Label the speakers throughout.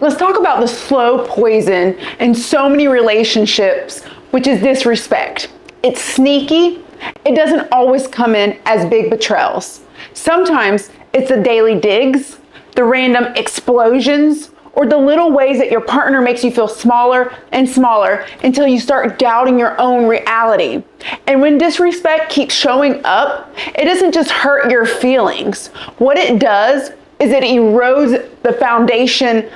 Speaker 1: Let's talk about the slow poison in so many relationships, which is disrespect. It's sneaky. It doesn't always come in as big betrayals. Sometimes it's the daily digs, the random explosions, or the little ways that your partner makes you feel smaller and smaller until you start doubting your own reality. And when disrespect keeps showing up, it doesn't just hurt your feelings. What it does is it erodes the foundation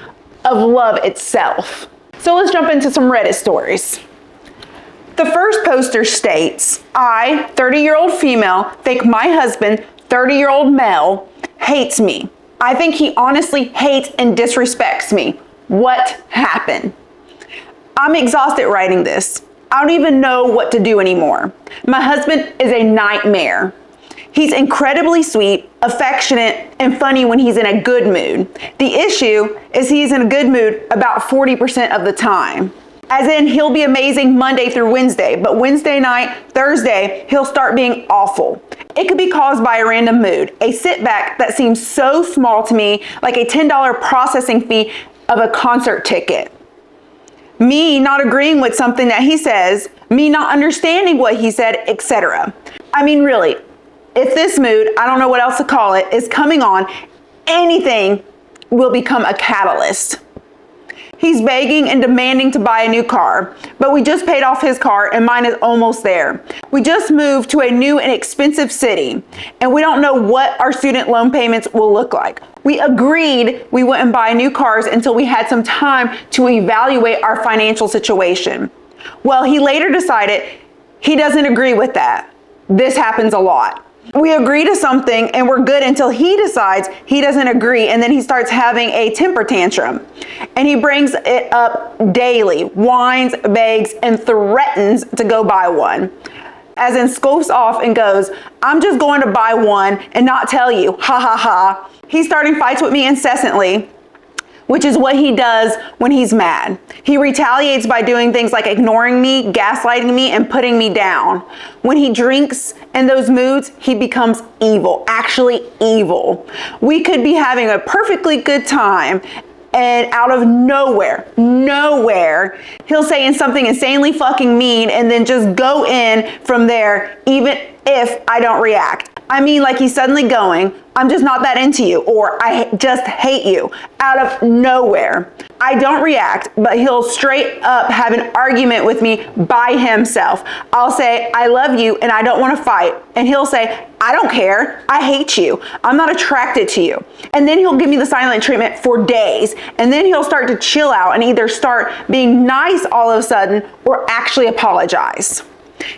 Speaker 1: of love itself. So let's jump into some Reddit stories. The first poster states, I, 30-year-old female, think my husband, 30-year-old male, hates me. I think he honestly hates and disrespects me. What happened? I'm exhausted writing this. I don't even know what to do anymore. My husband is a nightmare. He's incredibly sweet, affectionate, and funny when he's in a good mood. The issue is he's in a good mood about 40% of the time. As in, he'll be amazing Monday through Wednesday, but Wednesday night, Thursday, he'll start being awful. It could be caused by a random mood, a sitback that seems so small to me, like a $10 processing fee of a concert ticket. Me not agreeing with something that he says, me not understanding what he said, etc. I mean, really, if this mood, I don't know what else to call it, is coming on, anything will become a catalyst. He's begging and demanding to buy a new car, but we just paid off his car and mine is almost there. We just moved to a new and expensive city, and we don't know what our student loan payments will look like. We agreed we wouldn't buy new cars until we had some time to evaluate our financial situation. Well, he later decided he doesn't agree with that. This happens a lot. We agree to something and we're good until he decides he doesn't agree, and then he starts having a temper tantrum. And he brings it up daily, whines, begs, and threatens to go buy one. As in scopes off and goes, I'm just going to buy one and not tell you, ha ha ha. He's starting fights with me incessantly, which is what he does when he's mad. He retaliates by doing things like ignoring me, gaslighting me, and putting me down. When he drinks in those moods, he becomes evil, actually evil. We could be having a perfectly good time, and out of nowhere, he'll say something insanely fucking mean and then just go in from there, even if I don't react. I mean, like he's suddenly going, I'm just not that into you, or I just hate you, out of nowhere. I don't react, but he'll straight up have an argument with me by himself. I'll say, I love you and I don't want to fight. And he'll say, I don't care. I hate you. I'm not attracted to you. And then he'll give me the silent treatment for days. And then he'll start to chill out and either start being nice all of a sudden or actually apologize.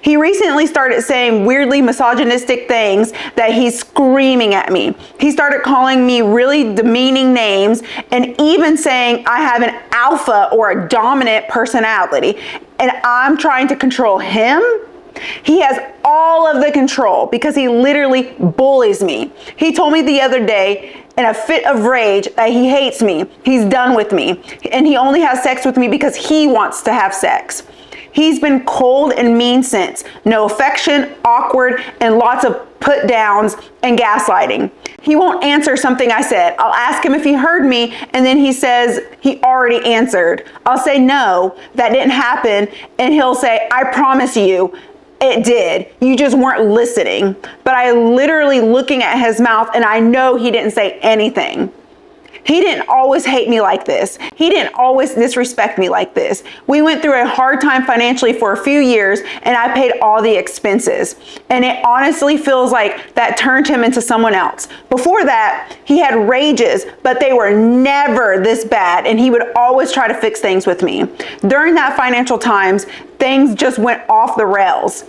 Speaker 1: He recently started saying weirdly misogynistic things that he's screaming at me. He started calling me really demeaning names and even saying I have an alpha or a dominant personality and I'm trying to control him. He has all of the control because he literally bullies me. He told me the other day in a fit of rage that he hates me, he's done with me, and he only has sex with me because he wants to have sex. He's been cold and mean since. No affection, awkward, and lots of put downs and gaslighting. He won't answer something I said. I'll ask him if he heard me, and then he says he already answered. I'll say no, that didn't happen, and he'll say, I promise you, it did. You just weren't listening. But I literally looking at his mouth, and I know he didn't say anything. He didn't always hate me like this. He didn't always disrespect me like this. We went through a hard time financially for a few years and I paid all the expenses. And it honestly feels like that turned him into someone else. Before that, he had rages, but they were never this bad, and he would always try to fix things with me. During that financial times, things just went off the rails.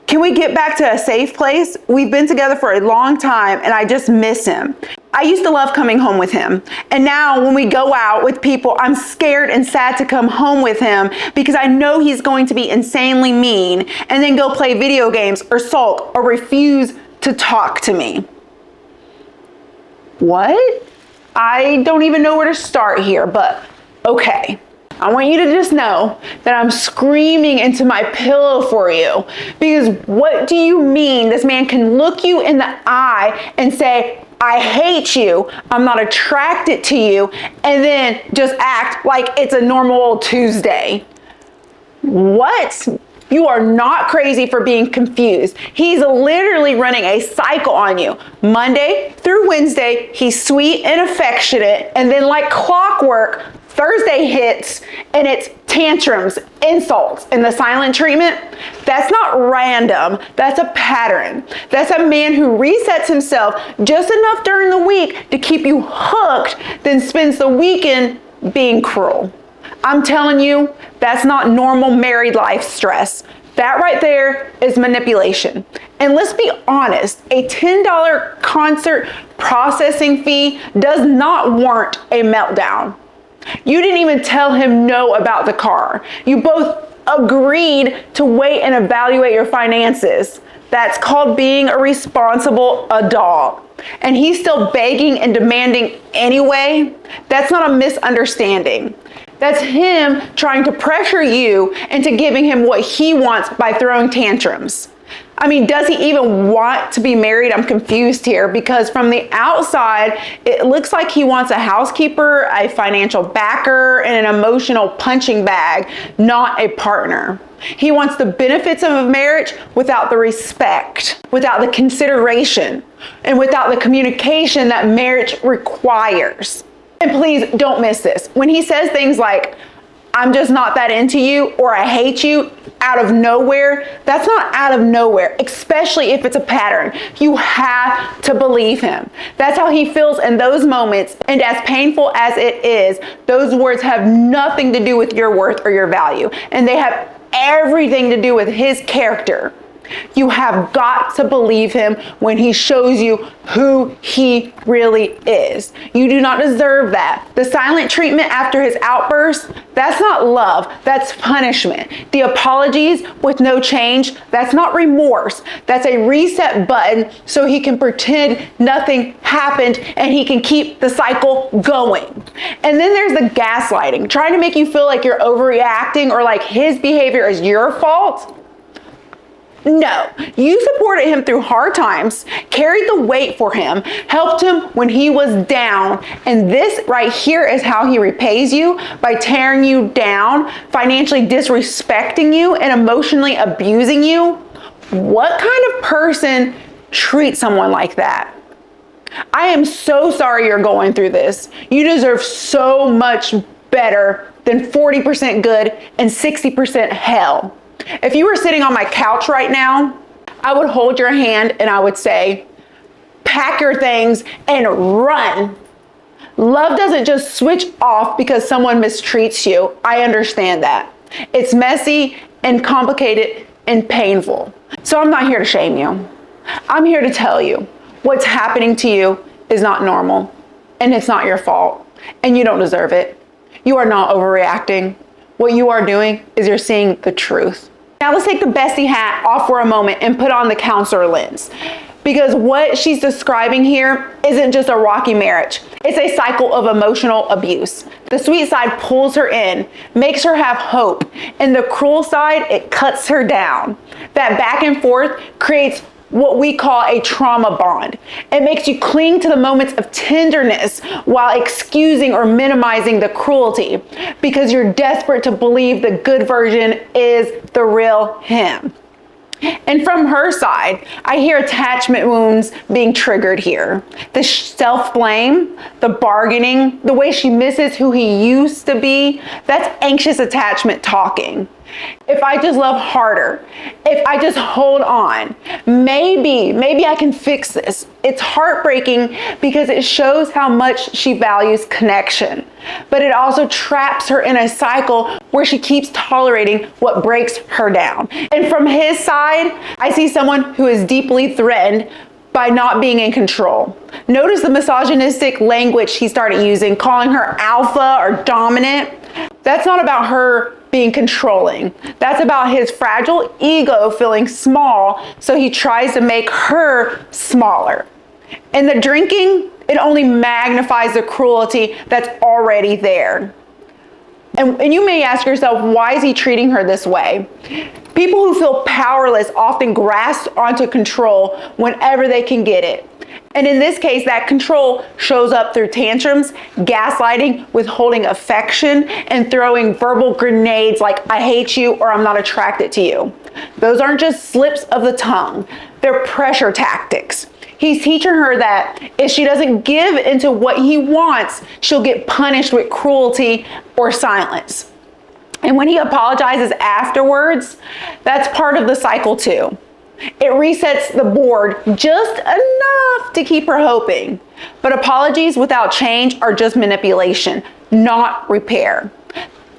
Speaker 1: Can we get back to a safe place? We've been together for a long time and I just miss him. I used to love coming home with him. And now when we go out with people, I'm scared and sad to come home with him because I know he's going to be insanely mean and then go play video games or sulk or refuse to talk to me. What? I don't even know where to start here, but okay. I want you to just know that I'm screaming into my pillow for you, because what do you mean this man can look you in the eye and say, I hate you, I'm not attracted to you, and then just act like it's a normal old Tuesday. What? You are not crazy for being confused. He's literally running a cycle on you. Monday through Wednesday, he's sweet and affectionate, and then like clockwork, Thursday hits and it's tantrums, insults, and the silent treatment. That's not random, that's a pattern. That's a man who resets himself just enough during the week to keep you hooked, then spends the weekend being cruel. I'm telling you, that's not normal married life stress. That right there is manipulation. And let's be honest, a $10 concert processing fee does not warrant a meltdown. You didn't even tell him no about the car. You both agreed to wait and evaluate your finances. That's called being a responsible adult. And he's still begging and demanding anyway. That's not a misunderstanding. That's him trying to pressure you into giving him what he wants by throwing tantrums. I mean, does he even want to be married? I'm confused here, because from the outside, it looks like he wants a housekeeper, a financial backer, and an emotional punching bag, not a partner. He wants the benefits of a marriage without the respect, without the consideration, and without the communication that marriage requires. And please don't miss this. When he says things like, I'm just not that into you, or I hate you, out of nowhere, that's not out of nowhere, especially if it's a pattern. You have to believe him. That's how he feels in those moments. And as painful as it is, those words have nothing to do with your worth or your value. And they have everything to do with his character. You have got to believe him when he shows you who he really is. You do not deserve that. The silent treatment after his outburst, that's not love, that's punishment. The apologies with no change, that's not remorse. That's a reset button so he can pretend nothing happened and he can keep the cycle going. And then there's the gaslighting, trying to make you feel like you're overreacting or like his behavior is your fault. No, you supported him through hard times, carried the weight for him, helped him when he was down, and this right here is how he repays you, by tearing you down, financially disrespecting you, and emotionally abusing you. What kind of person treats someone like that? I am so sorry you're going through this. You deserve so much better than 40% good and 60% hell. If you were sitting on my couch right now, I would hold your hand and I would say, pack your things and run. Love doesn't just switch off because someone mistreats you. I understand that. It's messy and complicated and painful. So I'm not here to shame you. I'm here to tell you what's happening to you is not normal and it's not your fault and you don't deserve it. You are not overreacting. What you are doing is you're seeing the truth. Now let's take the bestie hat off for a moment and put on the counselor lens. Because what she's describing here isn't just a rocky marriage. It's a cycle of emotional abuse. The sweet side pulls her in, makes her have hope. And the cruel side, it cuts her down. That back and forth creates what we call a trauma bond. It makes you cling to the moments of tenderness while excusing or minimizing the cruelty because you're desperate to believe the good version is the real him. And from her side, I hear attachment wounds being triggered here. The self-blame, the bargaining, the way she misses who he used to be, that's anxious attachment talking. If I just love harder, if I just hold on, maybe I can fix this. It's heartbreaking because it shows how much she values connection, but it also traps her in a cycle where she keeps tolerating what breaks her down. And from his side, I see someone who is deeply threatened by not being in control. Notice the misogynistic language he started using, calling her alpha or dominant. That's not about her being controlling. That's about his fragile ego feeling small, so he tries to make her smaller. And the drinking, it only magnifies the cruelty that's already there. And you may ask yourself, why is he treating her this way? People who feel powerless often grasp onto control whenever they can get it. And in this case, that control shows up through tantrums, gaslighting, withholding affection, and throwing verbal grenades like, I hate you or I'm not attracted to you. Those aren't just slips of the tongue, they're pressure tactics. He's teaching her that if she doesn't give into what he wants, she'll get punished with cruelty or silence. And when he apologizes afterwards, that's part of the cycle too. It resets the board just enough to keep her hoping. But apologies without change are just manipulation, not repair.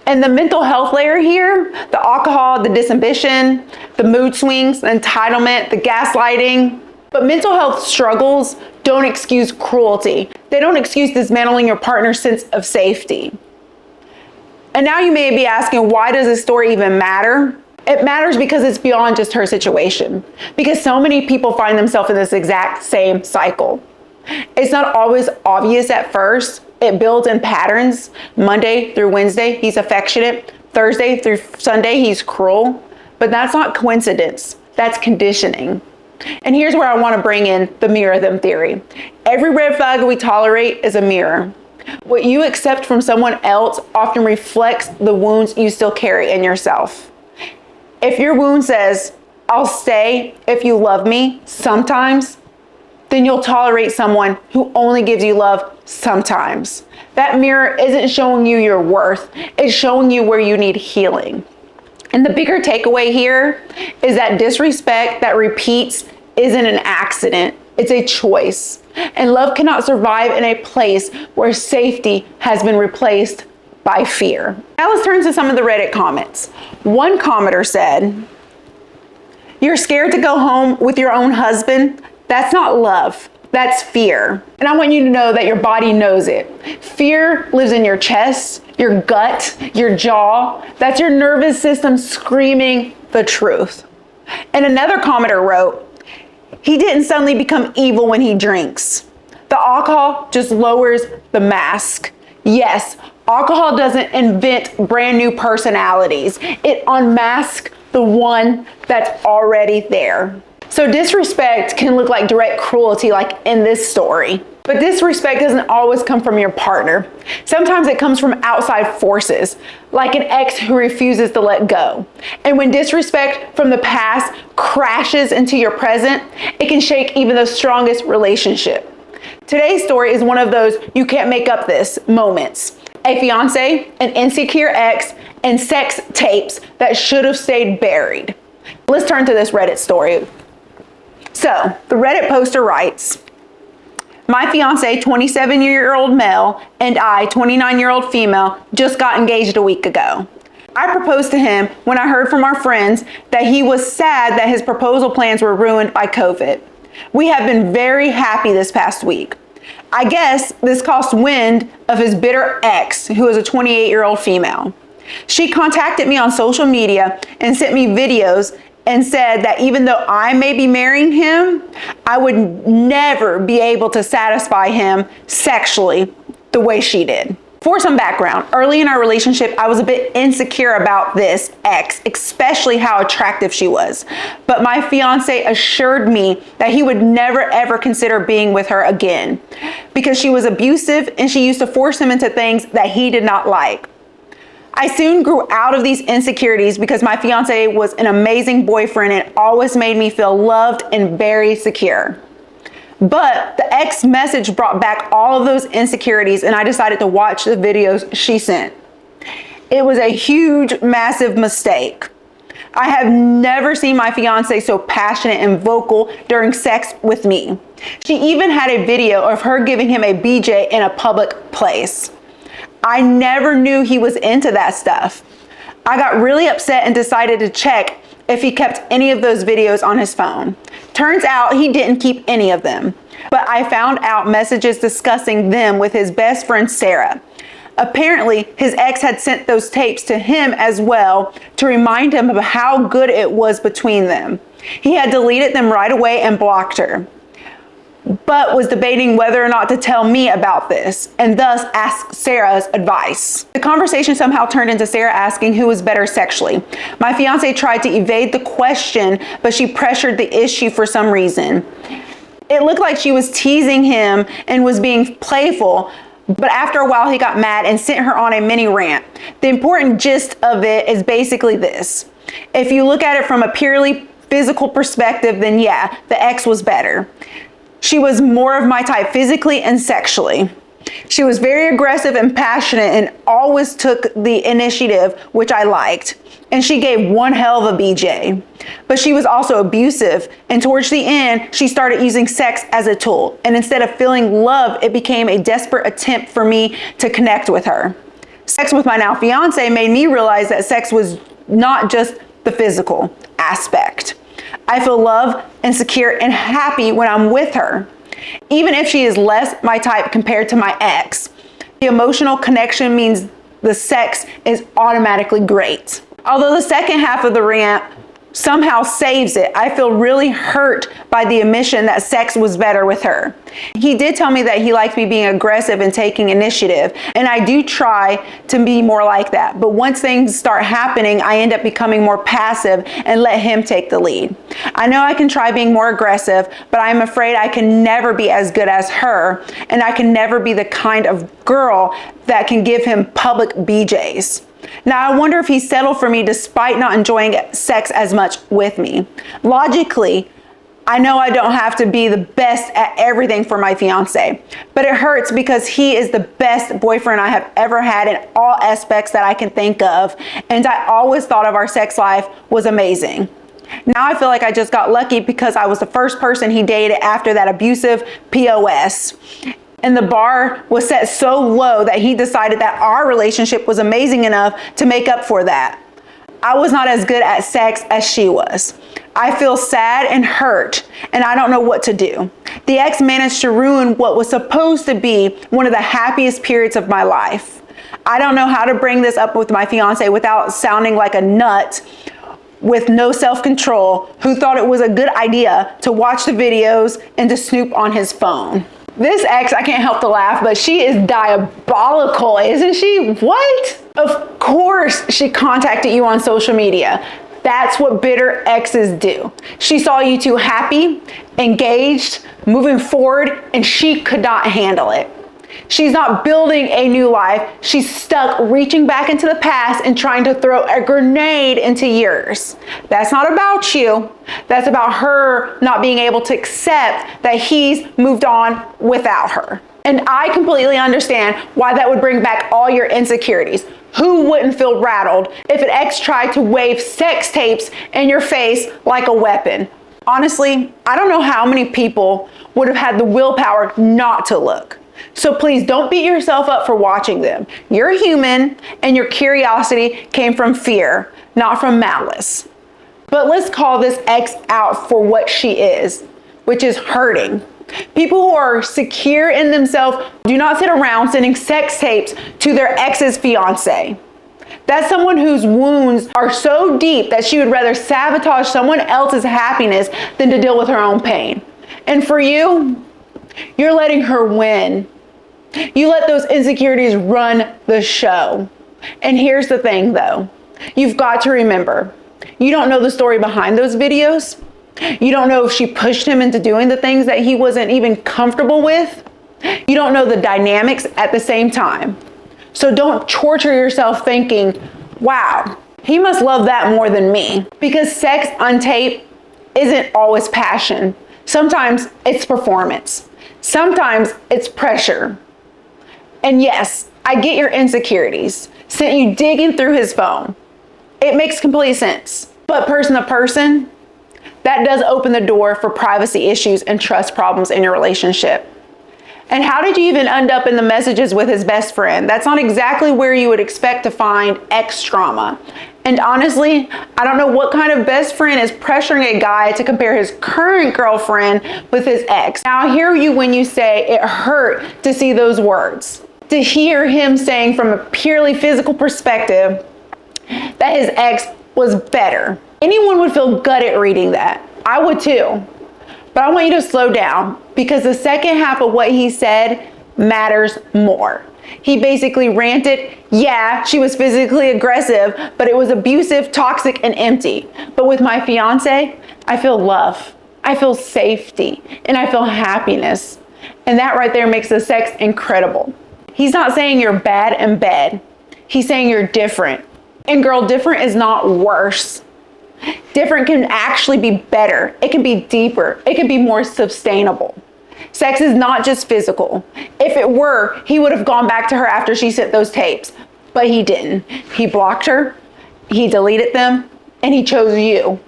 Speaker 1: And the mental health layer here, the alcohol, the disambition, the mood swings, the entitlement, the gaslighting. But mental health struggles don't excuse cruelty. They don't excuse dismantling your partner's sense of safety. And now you may be asking, why does this story even matter? It matters because it's beyond just her situation. Because so many people find themselves in this exact same cycle. It's not always obvious at first. It builds in patterns. Monday through Wednesday, he's affectionate. Thursday through Sunday, he's cruel. But that's not coincidence. That's conditioning. And here's where I want to bring in the mirror them theory. Every red flag we tolerate is a mirror. What you accept from someone else often reflects the wounds you still carry in yourself. If your wound says, I'll stay if you love me sometimes, then you'll tolerate someone who only gives you love sometimes. That mirror isn't showing you your worth, it's showing you where you need healing. And the bigger takeaway here is that disrespect that repeats isn't an accident, it's a choice. And love cannot survive in a place where safety has been replaced by fear. Now let's turn to some of the Reddit comments. One commenter said, "You're scared to go home with your own husband? That's not love, that's fear." And I want you to know that your body knows it. Fear lives in your chest, your gut, your jaw. That's your nervous system screaming the truth. And another commenter wrote, "He didn't suddenly become evil when he drinks. The alcohol just lowers the mask." Yes, alcohol doesn't invent brand new personalities. It unmasks the one that's already there. So disrespect can look like direct cruelty, like in this story. But disrespect doesn't always come from your partner. Sometimes it comes from outside forces, like an ex who refuses to let go. And when disrespect from the past crashes into your present, it can shake even the strongest relationship. Today's story is one of those you can't make up this moments. A fiance, an insecure ex, and sex tapes that should have stayed buried. Let's turn to this Reddit story. So, the Reddit poster writes, "My fiance, 27-year-old male, and I, 29-year-old female, just got engaged a week ago. I proposed to him when I heard from our friends that he was sad that his proposal plans were ruined by COVID. We have been very happy this past week. I guess this caused wind of his bitter ex, who is a 28-year-old female. She contacted me on social media and sent me videos and said that even though I may be marrying him, I would never be able to satisfy him sexually the way she did." For some background, early in our relationship, I was a bit insecure about this ex, especially how attractive she was. But my fiance assured me that he would never ever consider being with her again because she was abusive and she used to force him into things that he did not like. I soon grew out of these insecurities because my fiance was an amazing boyfriend and always made me feel loved and very secure. But the ex message brought back all of those insecurities and I decided to watch the videos she sent. It was a huge, massive mistake. I have never seen my fiance so passionate and vocal during sex with me. She even had a video of her giving him a BJ in a public place. I never knew he was into that stuff. I got really upset and decided to check if he kept any of those videos on his phone. Turns out he didn't keep any of them, but I found out messages discussing them with his best friend Sarah. Apparently, his ex had sent those tapes to him as well to remind him of how good it was between them. He had deleted them right away and blocked her, but was debating whether or not to tell me about this and thus ask Sarah's advice. The conversation somehow turned into Sarah asking who was better sexually. My fiance tried to evade the question, but she pressured the issue for some reason. It looked like she was teasing him and was being playful, but after a while he got mad and sent her on a mini rant. The important gist of it is basically this. If you look at it from a purely physical perspective, then yeah, the ex was better. She was more of my type physically and sexually. She was very aggressive and passionate and always took the initiative, which I liked. And she gave one hell of a BJ. But she was also abusive. And towards the end, she started using sex as a tool. And instead of feeling love, it became a desperate attempt for me to connect with her. Sex with my now fiance made me realize that sex was not just the physical aspect. I feel loved and secure and happy when I'm with her. Even if she is less my type compared to my ex, the emotional connection means the sex is automatically great. Although the second half of the rant somehow saves it, I feel really hurt by the admission that sex was better with her. He did tell me that he liked me being aggressive and taking initiative, and I do try to be more like that. But once things start happening, I end up becoming more passive and let him take the lead. I know I can try being more aggressive, but I'm afraid I can never be as good as her, and I can never be the kind of girl that can give him public BJs. Now, I wonder if he settled for me despite not enjoying sex as much with me. Logically, I know I don't have to be the best at everything for my fiance, but it hurts because he is the best boyfriend I have ever had in all aspects that I can think of, and I always thought of our sex life was amazing. Now I feel like I just got lucky because I was the first person he dated after that abusive POS. And the bar was set so low that he decided that our relationship was amazing enough to make up for that. I was not as good at sex as she was. I feel sad and hurt, and I don't know what to do. The ex managed to ruin what was supposed to be one of the happiest periods of my life. I don't know how to bring this up with my fiance without sounding like a nut with no self-control who thought it was a good idea to watch the videos and to snoop on his phone. This ex, I can't help to laugh, but she is diabolical, isn't she? What? Of course she contacted you on social media. That's what bitter exes do. She saw you two happy, engaged, moving forward, and she could not handle it. She's not building a new life. She's stuck reaching back into the past and trying to throw a grenade into yours. That's not about you. That's about her not being able to accept that he's moved on without her. And I completely understand why that would bring back all your insecurities. Who wouldn't feel rattled if an ex tried to wave sex tapes in your face like a weapon? Honestly, I don't know how many people would have had the willpower not to look. So please don't beat yourself up for watching them. You're human, and your curiosity came from fear, not from malice. But let's call this ex out for what she is, which is hurting. People who are secure in themselves do not sit around sending sex tapes to their ex's fiance. That's someone whose wounds are so deep that she would rather sabotage someone else's happiness than to deal with her own pain. And for you, you're letting her win. You let those insecurities run the show. And here's the thing though, you've got to remember, you don't know the story behind those videos. You don't know if she pushed him into doing the things that he wasn't even comfortable with. You don't know the dynamics at the same time. So don't torture yourself thinking, wow, he must love that more than me. Because sex on tape isn't always passion. Sometimes it's performance. Sometimes it's pressure. And yes, I get your insecurities. Sent you digging through his phone. It makes complete sense. But person to person, that does open the door for privacy issues and trust problems in your relationship. And how did you even end up in the messages with his best friend? That's not exactly where you would expect to find ex trauma. And honestly, I don't know what kind of best friend is pressuring a guy to compare his current girlfriend with his ex. Now, I hear you when you say it hurt to see those words. To hear him saying from a purely physical perspective that his ex was better. Anyone would feel gutted reading that. I would too. But I want you to slow down because the second half of what he said matters more. He basically ranted, yeah, she was physically aggressive, but it was abusive, toxic, and empty. But with my fiance, I feel love. I feel safety, and I feel happiness. And that right there makes the sex incredible. He's not saying you're bad in bed. He's saying you're different. And girl, different is not worse. Different can actually be better. It can be deeper. It can be more sustainable. Sex is not just physical. If it were, he would have gone back to her after she sent those tapes, but he didn't. He blocked her, he deleted them, and he chose you.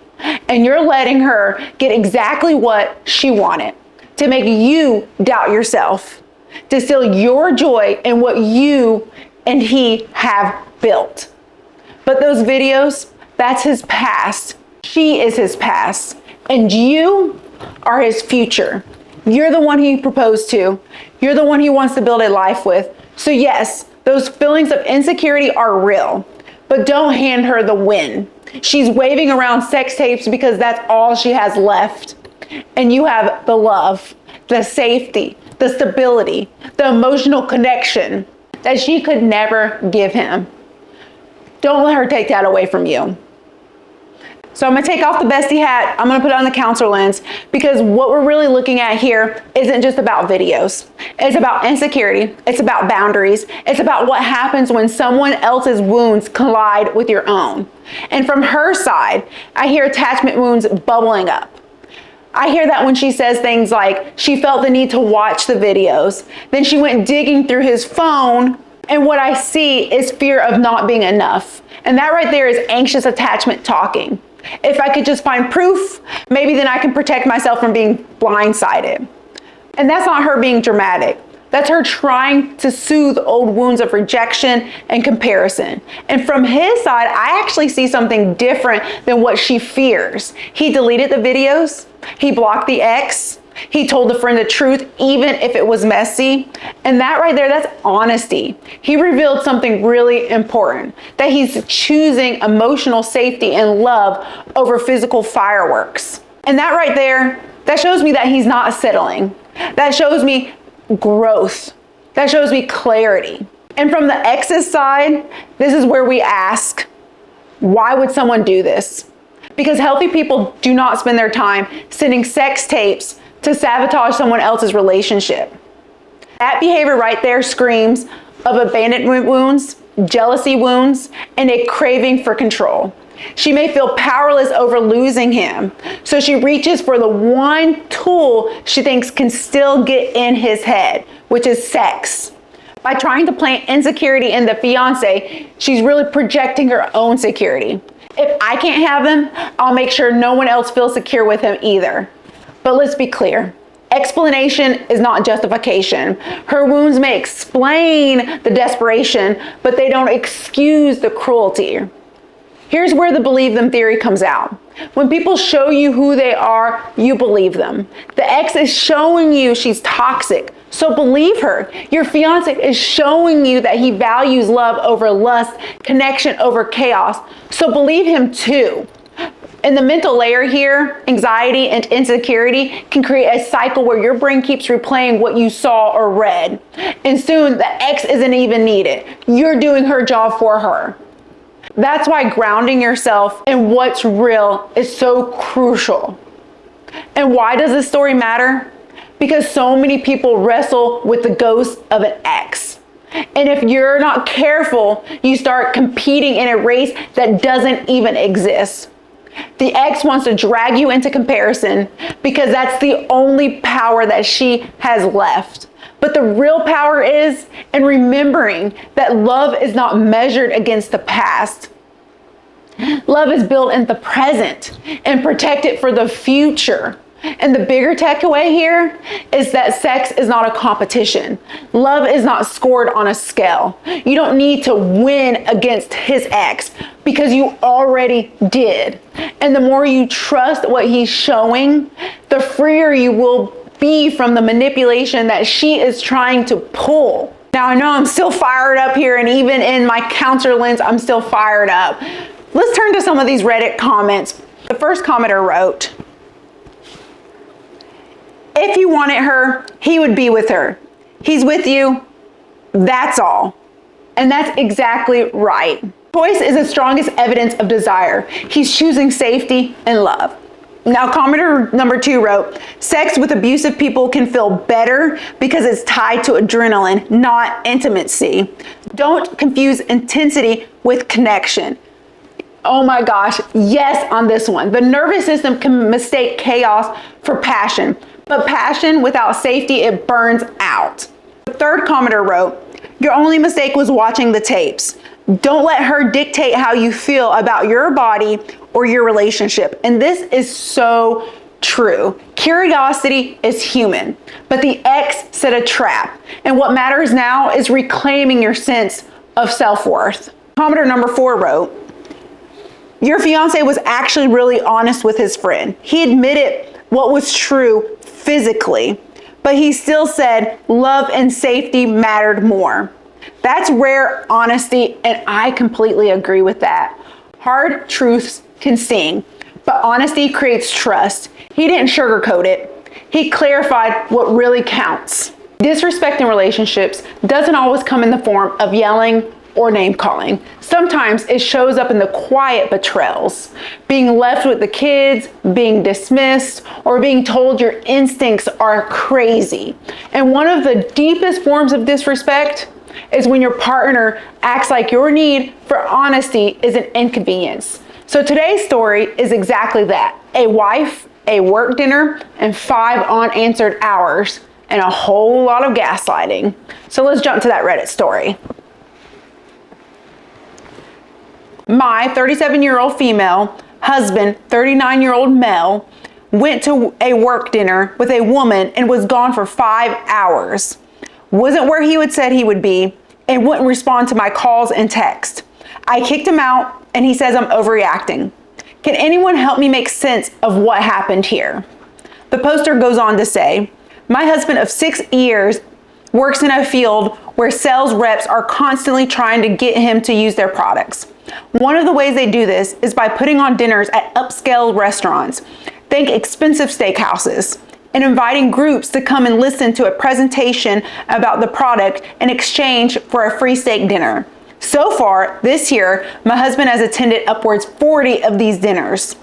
Speaker 1: And you're letting her get exactly what she wanted, to make you doubt yourself, to steal your joy in what you and he have built. But those videos, that's his past. She is his past. And you are his future. You're the one he proposed to. You're the one he wants to build a life with. So yes, those feelings of insecurity are real, but don't hand her the win. She's waving around sex tapes because that's all she has left. And you have the love, the safety, the stability, the emotional connection that she could never give him. Don't let her take that away from you. So I'm gonna take off the bestie hat, I'm gonna put on the counselor lens, because what we're really looking at here isn't just about videos. It's about insecurity, it's about boundaries, it's about what happens when someone else's wounds collide with your own. And from her side, I hear attachment wounds bubbling up. I hear that when she says things like, she felt the need to watch the videos, then she went digging through his phone, and what I see is fear of not being enough. And that right there is anxious attachment talking. If I could just find proof, maybe then I can protect myself from being blindsided. And that's not her being dramatic. That's her trying to soothe old wounds of rejection and comparison. And from his side, I actually see something different than what she fears. He deleted the videos. He blocked the ex. He told the friend the truth, even if it was messy. And that right there, that's honesty. He revealed something really important, that he's choosing emotional safety and love over physical fireworks. And that right there, that shows me that he's not settling. That shows me growth. That shows me clarity. And from the ex's side, this is where we ask, why would someone do this? Because healthy people do not spend their time sending sex tapes to sabotage someone else's relationship. That behavior right there screams of abandonment wounds, jealousy wounds, and a craving for control. She may feel powerless over losing him, so she reaches for the one tool she thinks can still get in his head, which is sex. By trying to plant insecurity in the fiance, she's really projecting her own security. If I can't have him, I'll make sure no one else feels secure with him either. But let's be clear, explanation is not justification. Her wounds may explain the desperation, but they don't excuse the cruelty. Here's where the believe them theory comes out. When people show you who they are, you believe them. The ex is showing you she's toxic, so believe her. Your fiance is showing you that he values love over lust, connection over chaos, so believe him too. In the mental layer here, anxiety and insecurity can create a cycle where your brain keeps replaying what you saw or read. And soon the ex isn't even needed. You're doing her job for her. That's why grounding yourself in what's real is so crucial. And why does this story matter? Because so many people wrestle with the ghost of an ex. And if you're not careful, you start competing in a race that doesn't even exist. The ex wants to drag you into comparison because that's the only power that she has left. But the real power is in remembering that love is not measured against the past. Love is built in the present and protected for the future. And the bigger takeaway here is that sex is not a competition. Love is not scored on a scale. You don't need to win against his ex because you already did. And the more you trust what he's showing, the freer you will be from the manipulation that she is trying to pull. Now I know I'm still fired up here, and even in my counselor lens, I'm still fired up. Let's turn to some of these Reddit comments. The first commenter wrote, "If he wanted her, he would be with her. He's with you, that's all." And that's exactly right. Choice is the strongest evidence of desire. He's choosing safety and love. Now, commenter number 2 wrote, sex with abusive people can feel better because it's tied to adrenaline, not intimacy. Don't confuse intensity with connection. Oh my gosh, yes on this one. The nervous system can mistake chaos for passion, but passion without safety, it burns out. The 3rd commenter wrote, your only mistake was watching the tapes. Don't let her dictate how you feel about your body or your relationship. And this is so true. Curiosity is human, but the ex set a trap. And what matters now is reclaiming your sense of self-worth. Commenter number 4 wrote, your fiance was actually really honest with his friend. He admitted what was true physically, but he still said love and safety mattered more. That's rare honesty, and I completely agree with that. Hard truths can sting, but honesty creates trust. He didn't sugarcoat it. He clarified what really counts. Disrespect in relationships doesn't always come in the form of yelling or name calling. Sometimes it shows up in the quiet betrayals, being left with the kids, being dismissed, or being told your instincts are crazy. And one of the deepest forms of disrespect is when your partner acts like your need for honesty is an inconvenience. So today's story is exactly that. A wife, a work dinner, and 5 unanswered hours, and a whole lot of gaslighting. So let's jump to that Reddit story. My 37-year-old female husband, 39-year-old male, went to a work dinner with a woman and was gone for 5 hours. Wasn't where he would said he would be, and wouldn't respond to my calls and text. I kicked him out, and he says I'm overreacting. Can anyone help me make sense of what happened here? The poster goes on to say, my husband of 6 years works in a field where sales reps are constantly trying to get him to use their products. One of the ways they do this is by putting on dinners at upscale restaurants, think expensive steakhouses, and inviting groups to come and listen to a presentation about the product in exchange for a free steak dinner. So far, this year, my husband has attended upwards 40 of these dinners.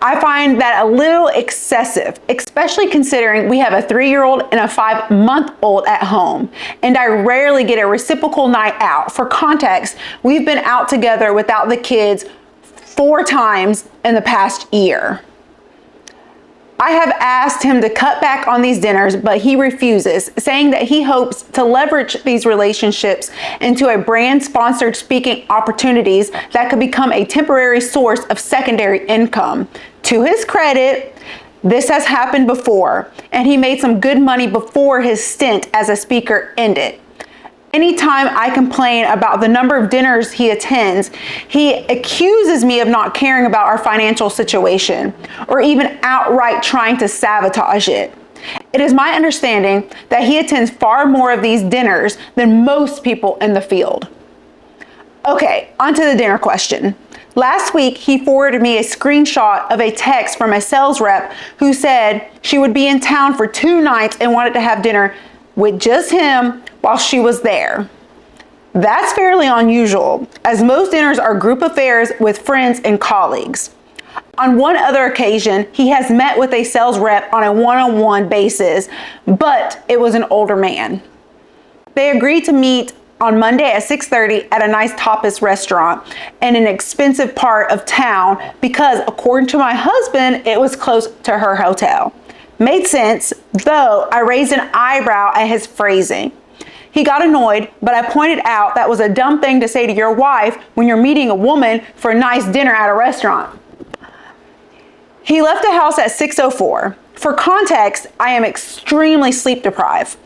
Speaker 1: I find that a little excessive, especially considering we have a 3-year-old and a 5-month-old at home, and I rarely get a reciprocal night out. For context, we've been out together without the kids 4 times in the past year. I have asked him to cut back on these dinners, but he refuses, saying that he hopes to leverage these relationships into a brand-sponsored speaking opportunities that could become a temporary source of secondary income. To his credit, this has happened before, and he made some good money before his stint as a speaker ended. Anytime I complain about the number of dinners he attends, he accuses me of not caring about our financial situation, or even outright trying to sabotage it. It is my understanding that he attends far more of these dinners than most people in the field. Okay, onto the dinner question. Last week, he forwarded me a screenshot of a text from a sales rep who said she would be in town for 2 nights and wanted to have dinner with just him while she was there. That's fairly unusual, as most dinners are group affairs with friends and colleagues. On one other occasion, he has met with a sales rep on a one-on-one basis, but it was an older man. They agreed to meet on Monday at 6:30 at a nice tapas restaurant in an expensive part of town because, according to my husband, it was close to her hotel. Made sense, though I raised an eyebrow at his phrasing. He got annoyed, but I pointed out that was a dumb thing to say to your wife when you're meeting a woman for a nice dinner at a restaurant. He left the house at 6:04. For context, I am extremely sleep deprived.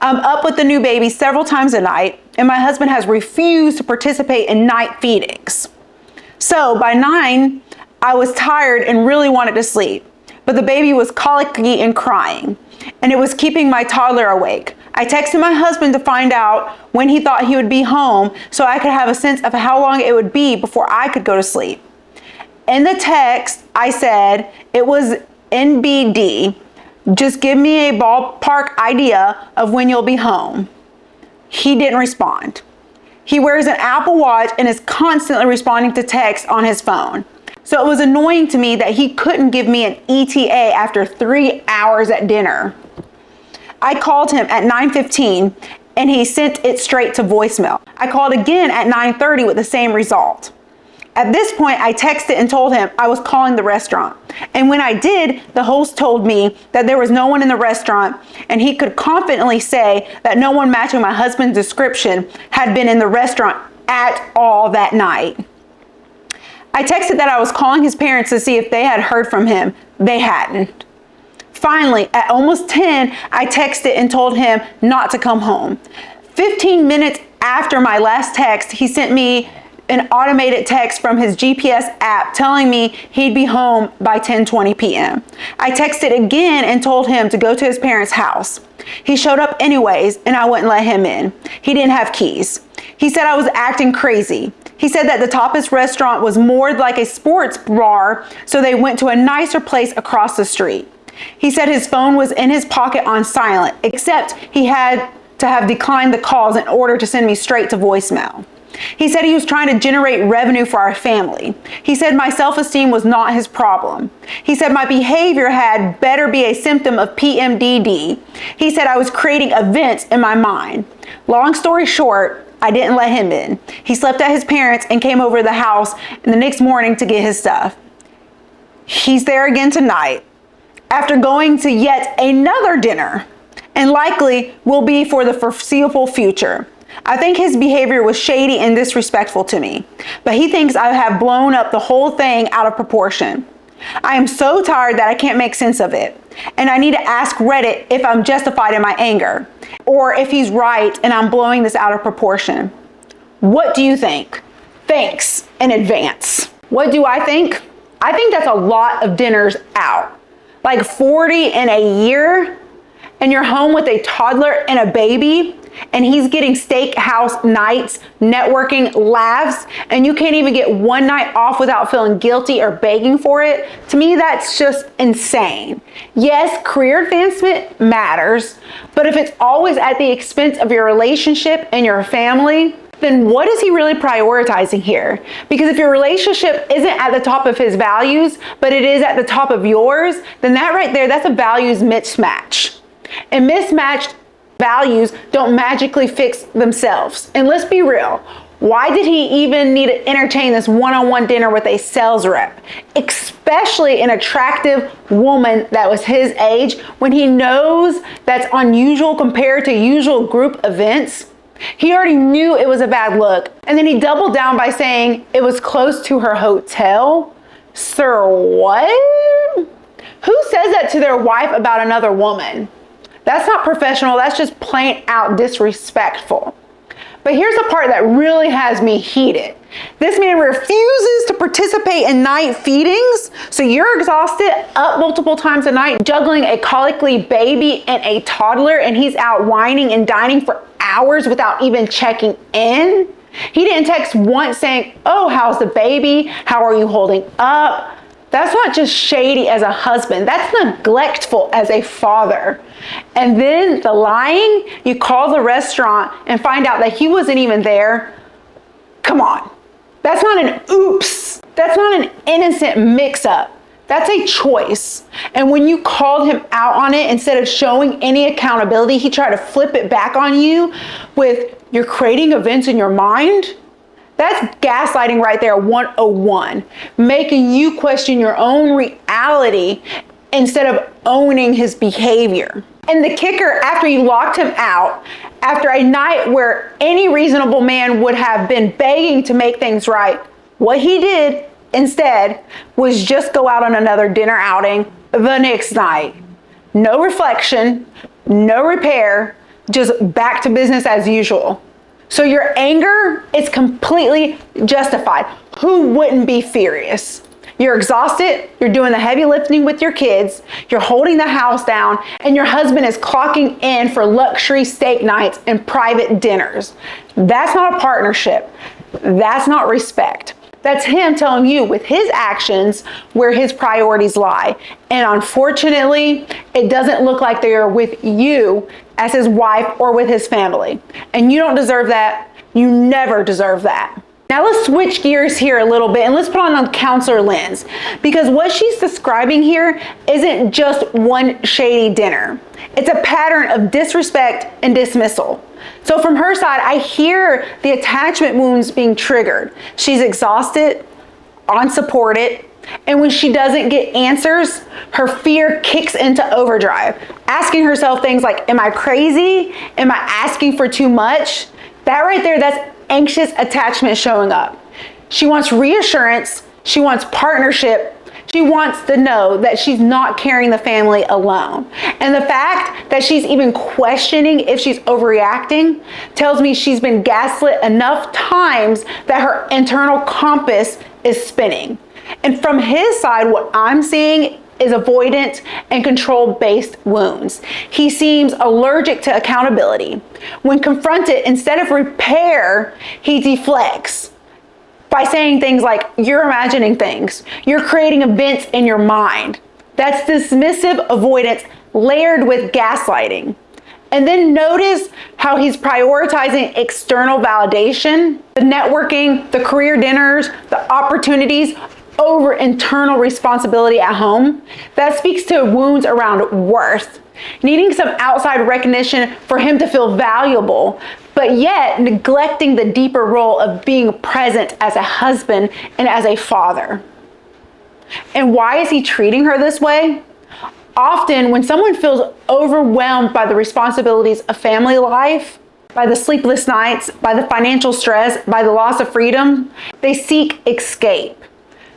Speaker 1: I'm up with the new baby several times a night, and my husband has refused to participate in night feedings. So by 9, I was tired and really wanted to sleep, but the baby was colicky and crying, and it was keeping my toddler awake. I texted my husband to find out when he thought he would be home so I could have a sense of how long it would be before I could go to sleep. In the text, I said it was NBD. Just give me a ballpark idea of when you'll be home. He didn't respond. He wears an Apple Watch and is constantly responding to texts on his phone. So it was annoying to me that he couldn't give me an ETA after 3 hours at dinner. I called him at 9:15 and he sent it straight to voicemail. I called again at 9:30 with the same result. At this point, I texted and told him I was calling the restaurant. And when I did, the host told me that there was no one in the restaurant and he could confidently say that no one matching my husband's description had been in the restaurant at all that night. I texted that I was calling his parents to see if they had heard from him. They hadn't. Finally, at almost 10, I texted and told him not to come home. 15 minutes after my last text, he sent me an automated text from his GPS app telling me he'd be home by 10:20 p.m. I texted again and told him to go to his parents' house. He showed up anyways and I wouldn't let him in. He didn't have keys. He said I was acting crazy. He said that the Tapas restaurant was more like a sports bar, so they went to a nicer place across the street. He said his phone was in his pocket on silent, except he had to have declined the calls in order to send me straight to voicemail. He said he was trying to generate revenue for our family. He said my self-esteem was not his problem. He said my behavior had better be a symptom of PMDD. He said I was creating events in my mind. Long story short, I didn't let him in. He slept at his parents and came over to the house the next morning to get his stuff. He's there again tonight after going to yet another dinner and likely will be for the foreseeable future. I think his behavior was shady and disrespectful to me, but he thinks I have blown up the whole thing out of proportion. I am so tired that I can't make sense of it, and I need to ask Reddit if I'm justified in my anger, or if he's right and I'm blowing this out of proportion. What do you think? Thanks in advance. What do I think? I think that's a lot of dinners out. Like 40 in a year, and you're home with a toddler and a baby, and he's getting steakhouse nights, networking, laughs, and you can't even get one night off without feeling guilty or begging for it. To me, that's just insane. Yes, career advancement matters, but if it's always at the expense of your relationship and your family, then what is he really prioritizing here? Because if your relationship isn't at the top of his values, but it is at the top of yours, then that right there, that's a values mismatch. And mismatched values don't magically fix themselves. And let's be real, why did he even need to entertain this one-on-one dinner with a sales rep, especially an attractive woman that was his age, when he knows that's unusual compared to usual group events? He already knew it was a bad look, and then he doubled down by saying it was close to her hotel. Sir, what? Who says that to their wife about another woman? That's not professional, that's just plain out disrespectful. But here's the part that really has me heated. This man refuses to participate in night feedings, so you're exhausted, up multiple times a night, juggling a colically baby and a toddler, and he's out whining and dining for hours without even checking in. He didn't text once saying, oh, how's the baby? How are you holding up? That's not just shady as a husband, that's neglectful as a father. And then the lying, you call the restaurant and find out that he wasn't even there. Come on, that's not an oops. That's not an innocent mix-up. That's a choice. And when you called him out on it, instead of showing any accountability, he tried to flip it back on you with, you're creating events in your mind. That's gaslighting right there, 101, making you question your own reality instead of owning his behavior. And the kicker, after you locked him out, after a night where any reasonable man would have been begging to make things right, what he did instead was just go out on another dinner outing the next night. No reflection, no repair, just back to business as usual. So your anger is completely justified. Who wouldn't be furious? You're exhausted, you're doing the heavy lifting with your kids, you're holding the house down, and your husband is clocking in for luxury steak nights and private dinners. That's not a partnership. That's not respect. That's him telling you with his actions where his priorities lie. And unfortunately, it doesn't look like they are with you as his wife or with his family. And you don't deserve that. You never deserve that. Now let's switch gears here a little bit and let's put on a counselor lens, because what she's describing here isn't just one shady dinner. It's a pattern of disrespect and dismissal. So from her side, I hear the attachment wounds being triggered. She's exhausted, unsupported, and when she doesn't get answers, her fear kicks into overdrive, asking herself things like, am I crazy? Am I asking for too much? That right there, that's anxious attachment showing up. She wants reassurance. She wants partnership. She wants to know that she's not carrying the family alone. And the fact that she's even questioning if she's overreacting tells me she's been gaslit enough times that her internal compass is spinning. And from his side, what I'm seeing is avoidant and control-based wounds. He seems allergic to accountability. When confronted, instead of repair, he deflects by saying things like, you're imagining things, you're creating events in your mind. That's dismissive avoidance layered with gaslighting. And then notice how he's prioritizing external validation, the networking, the career dinners, the opportunities over internal responsibility at home. That speaks to wounds around worth, needing some outside recognition for him to feel valuable, but yet neglecting the deeper role of being present as a husband and as a father. And why is he treating her this way? Often when someone feels overwhelmed by the responsibilities of family life, by the sleepless nights, by the financial stress, by the loss of freedom, they seek escape.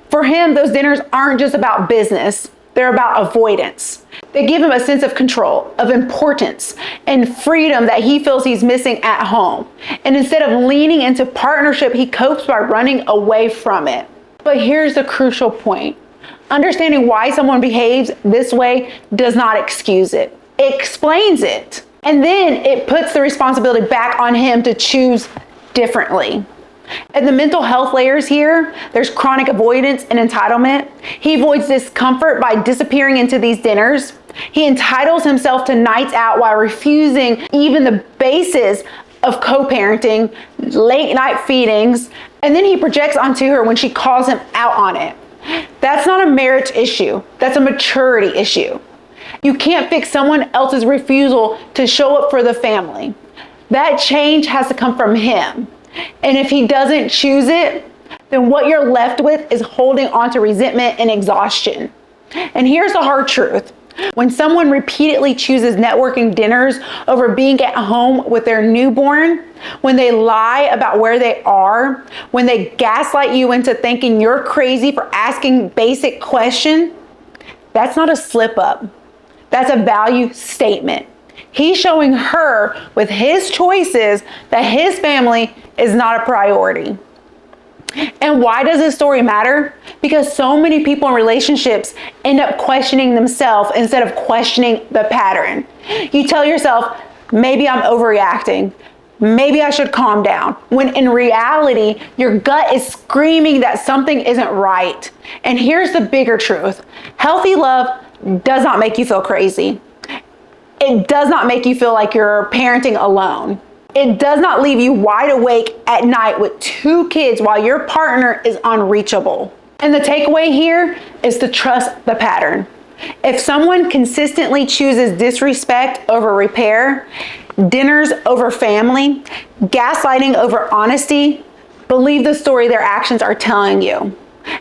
Speaker 1: For him, those dinners aren't just about business, they're about avoidance. They give him a sense of control, of importance, and freedom that he feels he's missing at home. And instead of leaning into partnership, he copes by running away from it. But here's the crucial point. Understanding why someone behaves this way does not excuse it. It explains it. And then it puts the responsibility back on him to choose differently. And the mental health layers here, there's chronic avoidance and entitlement. He avoids discomfort by disappearing into these dinners. He entitles himself to nights out while refusing even the basis of co-parenting, late night feedings, and then he projects onto her when she calls him out on it. That's not a marriage issue. That's a maturity issue. You can't fix someone else's refusal to show up for the family. That change has to come from him. And if he doesn't choose it, then what you're left with is holding on to resentment and exhaustion. And here's the hard truth. When someone repeatedly chooses networking dinners over being at home with their newborn, when they lie about where they are, when they gaslight you into thinking you're crazy for asking basic questions, that's not a slip up. That's a value statement. He's showing her with his choices that his family is not a priority. And why does this story matter? Because so many people in relationships end up questioning themselves instead of questioning the pattern. You tell yourself, maybe I'm overreacting. Maybe I should calm down. When in reality, your gut is screaming that something isn't right. And here's the bigger truth. Healthy love does not make you feel crazy. It does not make you feel like you're parenting alone. It does not leave you wide awake at night with 2 kids while your partner is unreachable. And the takeaway here is to trust the pattern. If someone consistently chooses disrespect over repair, dinners over family, gaslighting over honesty, believe the story their actions are telling you.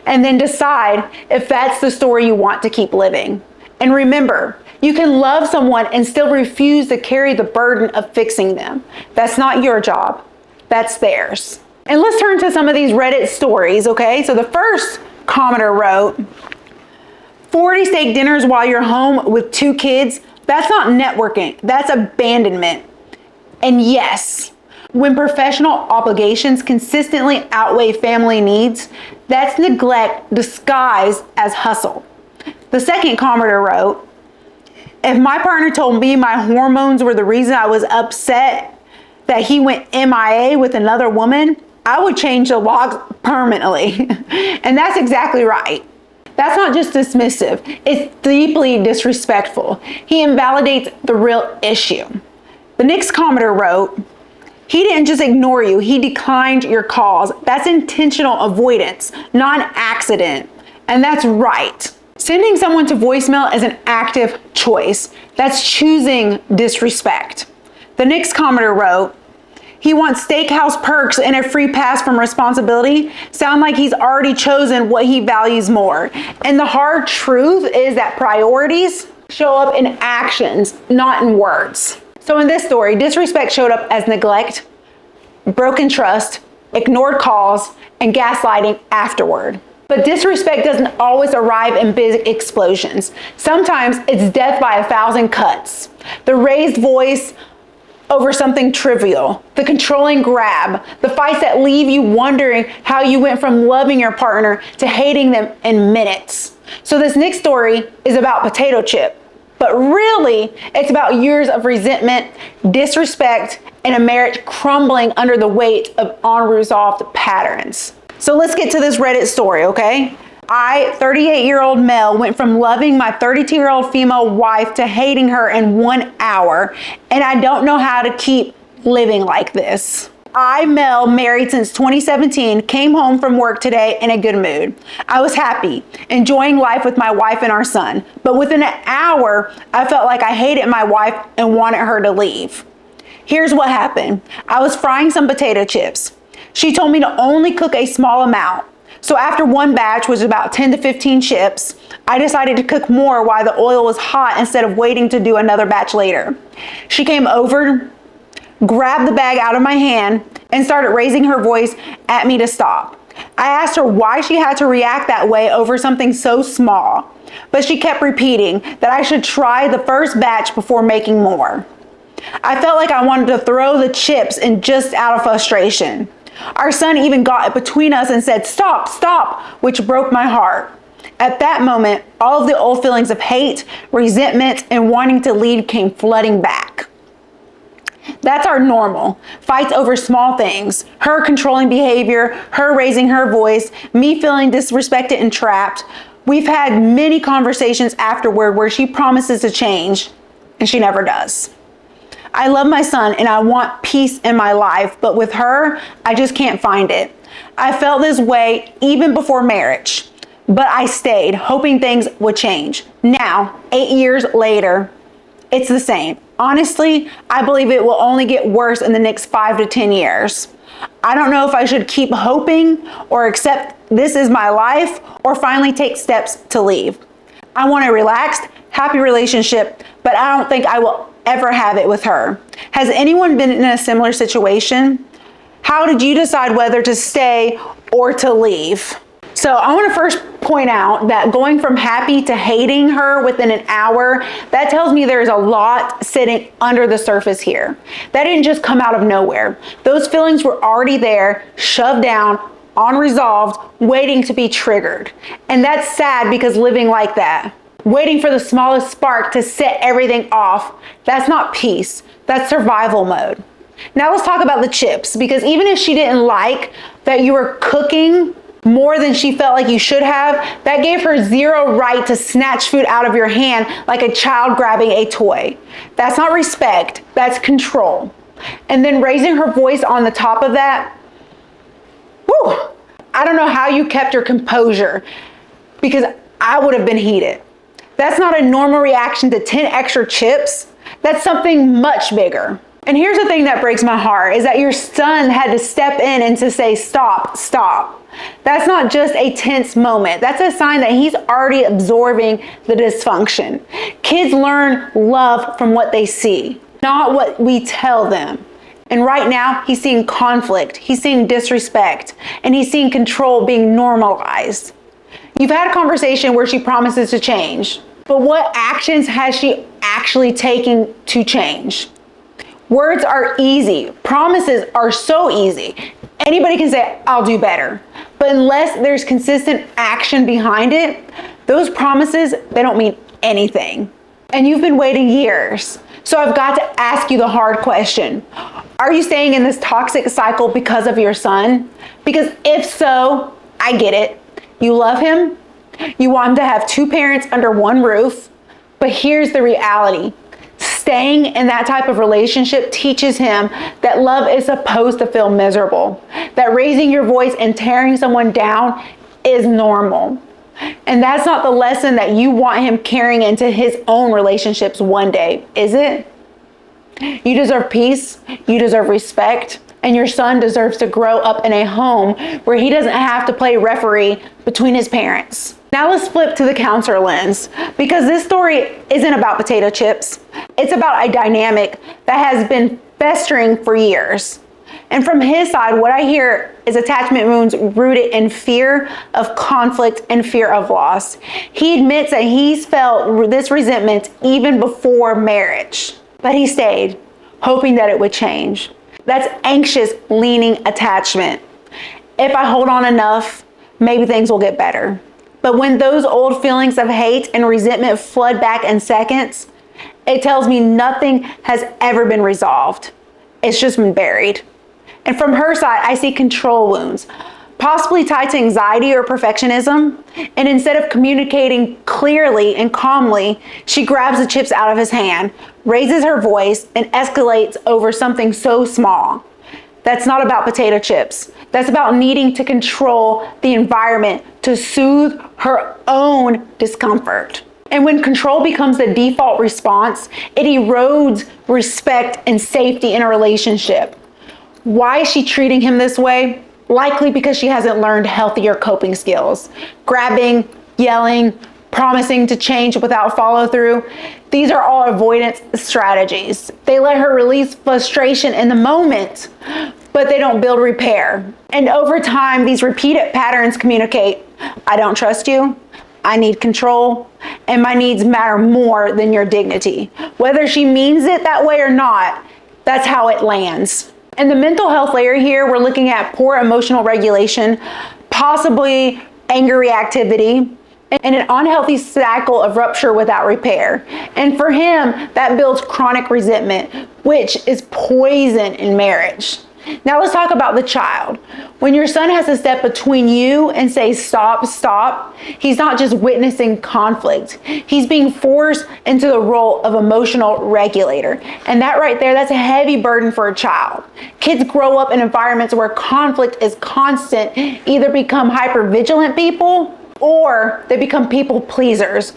Speaker 1: And then decide if that's the story you want to keep living. And remember, you can love someone and still refuse to carry the burden of fixing them. That's not your job. That's theirs. And let's turn to some of these Reddit stories, okay? So the first commenter wrote, 40 steak dinners while you're home with 2 kids, that's not networking, that's abandonment. And yes, when professional obligations consistently outweigh family needs, that's neglect disguised as hustle. The second commenter wrote, if my partner told me my hormones were the reason I was upset that he went MIA with another woman, I would change the logs permanently. And that's exactly right. That's not just dismissive, it's deeply disrespectful. He invalidates the real issue. The next commenter wrote, He didn't just ignore you, he declined your calls. That's intentional avoidance, not an accident. And that's right. Sending someone to voicemail is an active choice. That's choosing disrespect. The next commenter wrote, he wants steakhouse perks and a free pass from responsibility. Sound like he's already chosen what he values more. And the hard truth is that priorities show up in actions, not in words. So in this story, disrespect showed up as neglect, broken trust, ignored calls, and gaslighting afterward. But disrespect doesn't always arrive in big explosions. Sometimes it's death by 1,000 cuts. The raised voice over something trivial, the controlling grab, the fights that leave you wondering how you went from loving your partner to hating them in minutes. So this next story is about potato chip. But really, it's about years of resentment, disrespect, and a marriage crumbling under the weight of unresolved patterns. So let's get to this Reddit story, okay? I, 38-year-old male, went from loving my 32-year-old female wife to hating her in 1 hour, and I don't know how to keep living like this. I, male, married since 2017, came home from work today in a good mood. I was happy, enjoying life with my wife and our son. But within an hour, I felt like I hated my wife and wanted her to leave. Here's what happened. I was frying some potato chips. She told me to only cook a small amount. So after one batch was about 10 to 15 chips, I decided to cook more while the oil was hot instead of waiting to do another batch later. She came over, grabbed the bag out of my hand, and started raising her voice at me to stop. I asked her why she had to react that way over something so small, but she kept repeating that I should try the first batch before making more. I felt like I wanted to throw the chips in just out of frustration. Our son even got it between us and said, "Stop, stop," which broke my heart. At that moment, all of the old feelings of hate, resentment, and wanting to leave came flooding back. That's our normal. Fights over small things. Her controlling behavior, her raising her voice, me feeling disrespected and trapped. We've had many conversations afterward where she promises to change, and she never does. I love my son and I want peace in my life, but with her, I just can't find it. I felt this way even before marriage, but I stayed, hoping things would change. Now, 8 years later, it's the same. Honestly, I believe it will only get worse in the next 5 to 10 years. I don't know if I should keep hoping or accept this is my life or finally take steps to leave. I want a relaxed, happy relationship, but I don't think I will ever have it with her. Has anyone been in a similar situation? How did you decide whether to stay or to leave? So I want to first point out that going from happy to hating her within an hour, that tells me there's a lot sitting under the surface here. That didn't just come out of nowhere. Those feelings were already there, shoved down, unresolved, waiting to be triggered. And that's sad because living like that, waiting for the smallest spark to set everything off, that's not peace, that's survival mode. Now let's talk about the chips, because even if she didn't like that you were cooking more than she felt like you should have, that gave her zero right to snatch food out of your hand like a child grabbing a toy. That's not respect, that's control. And then raising her voice on the top of that, whew, I don't know how you kept your composure, because I would have been heated. That's not a normal reaction to 10 extra chips. That's something much bigger. And here's the thing that breaks my heart is that your son had to step in and to say, stop, stop. That's not just a tense moment. That's a sign that he's already absorbing the dysfunction. Kids learn love from what they see, not what we tell them. And right now, he's seeing conflict, he's seeing disrespect, and he's seeing control being normalized. You've had a conversation where she promises to change, but what actions has she actually taken to change? Words are easy. Promises are so easy. Anybody can say, I'll do better. But unless there's consistent action behind it, those promises, they don't mean anything. And you've been waiting years. So I've got to ask you the hard question. Are you staying in this toxic cycle because of your son? Because if so, I get it. You love him. You want him to have two parents under one roof. But here's the reality. Staying in that type of relationship teaches him that love is supposed to feel miserable, that raising your voice and tearing someone down is normal. And that's not the lesson that you want him carrying into his own relationships one day, is it? You deserve peace, you deserve respect, and your son deserves to grow up in a home where he doesn't have to play referee between his parents. Now let's flip to the counselor lens, because this story isn't about potato chips. It's about a dynamic that has been festering for years. And from his side, what I hear is attachment wounds rooted in fear of conflict and fear of loss. He admits that he's felt this resentment even before marriage, but he stayed, hoping that it would change. That's anxious leaning attachment. If I hold on enough, maybe things will get better. But when those old feelings of hate and resentment flood back in seconds, it tells me nothing has ever been resolved. It's just been buried. And from her side, I see control wounds, possibly tied to anxiety or perfectionism. And instead of communicating clearly and calmly, she grabs the chips out of his hand, raises her voice, and escalates over something so small. That's not about potato chips. That's about needing to control the environment to soothe her own discomfort. And when control becomes the default response, it erodes respect and safety in a relationship. Why is she treating him this way? Likely because she hasn't learned healthier coping skills. Grabbing, yelling, promising to change without follow through. These are all avoidance strategies. They let her release frustration in the moment, but they don't build repair. And over time, these repeated patterns communicate, I don't trust you, I need control, and my needs matter more than your dignity. Whether she means it that way or not, that's how it lands. In the mental health layer here, we're looking at poor emotional regulation, possibly anger reactivity, and an unhealthy cycle of rupture without repair. And for him, that builds chronic resentment, which is poison in marriage. Now let's talk about the child. When your son has to step between you and say, stop, stop, he's not just witnessing conflict. He's being forced into the role of emotional regulator. And that right there, that's a heavy burden for a child. Kids grow up in environments where conflict is constant, either become hypervigilant people or they become people pleasers,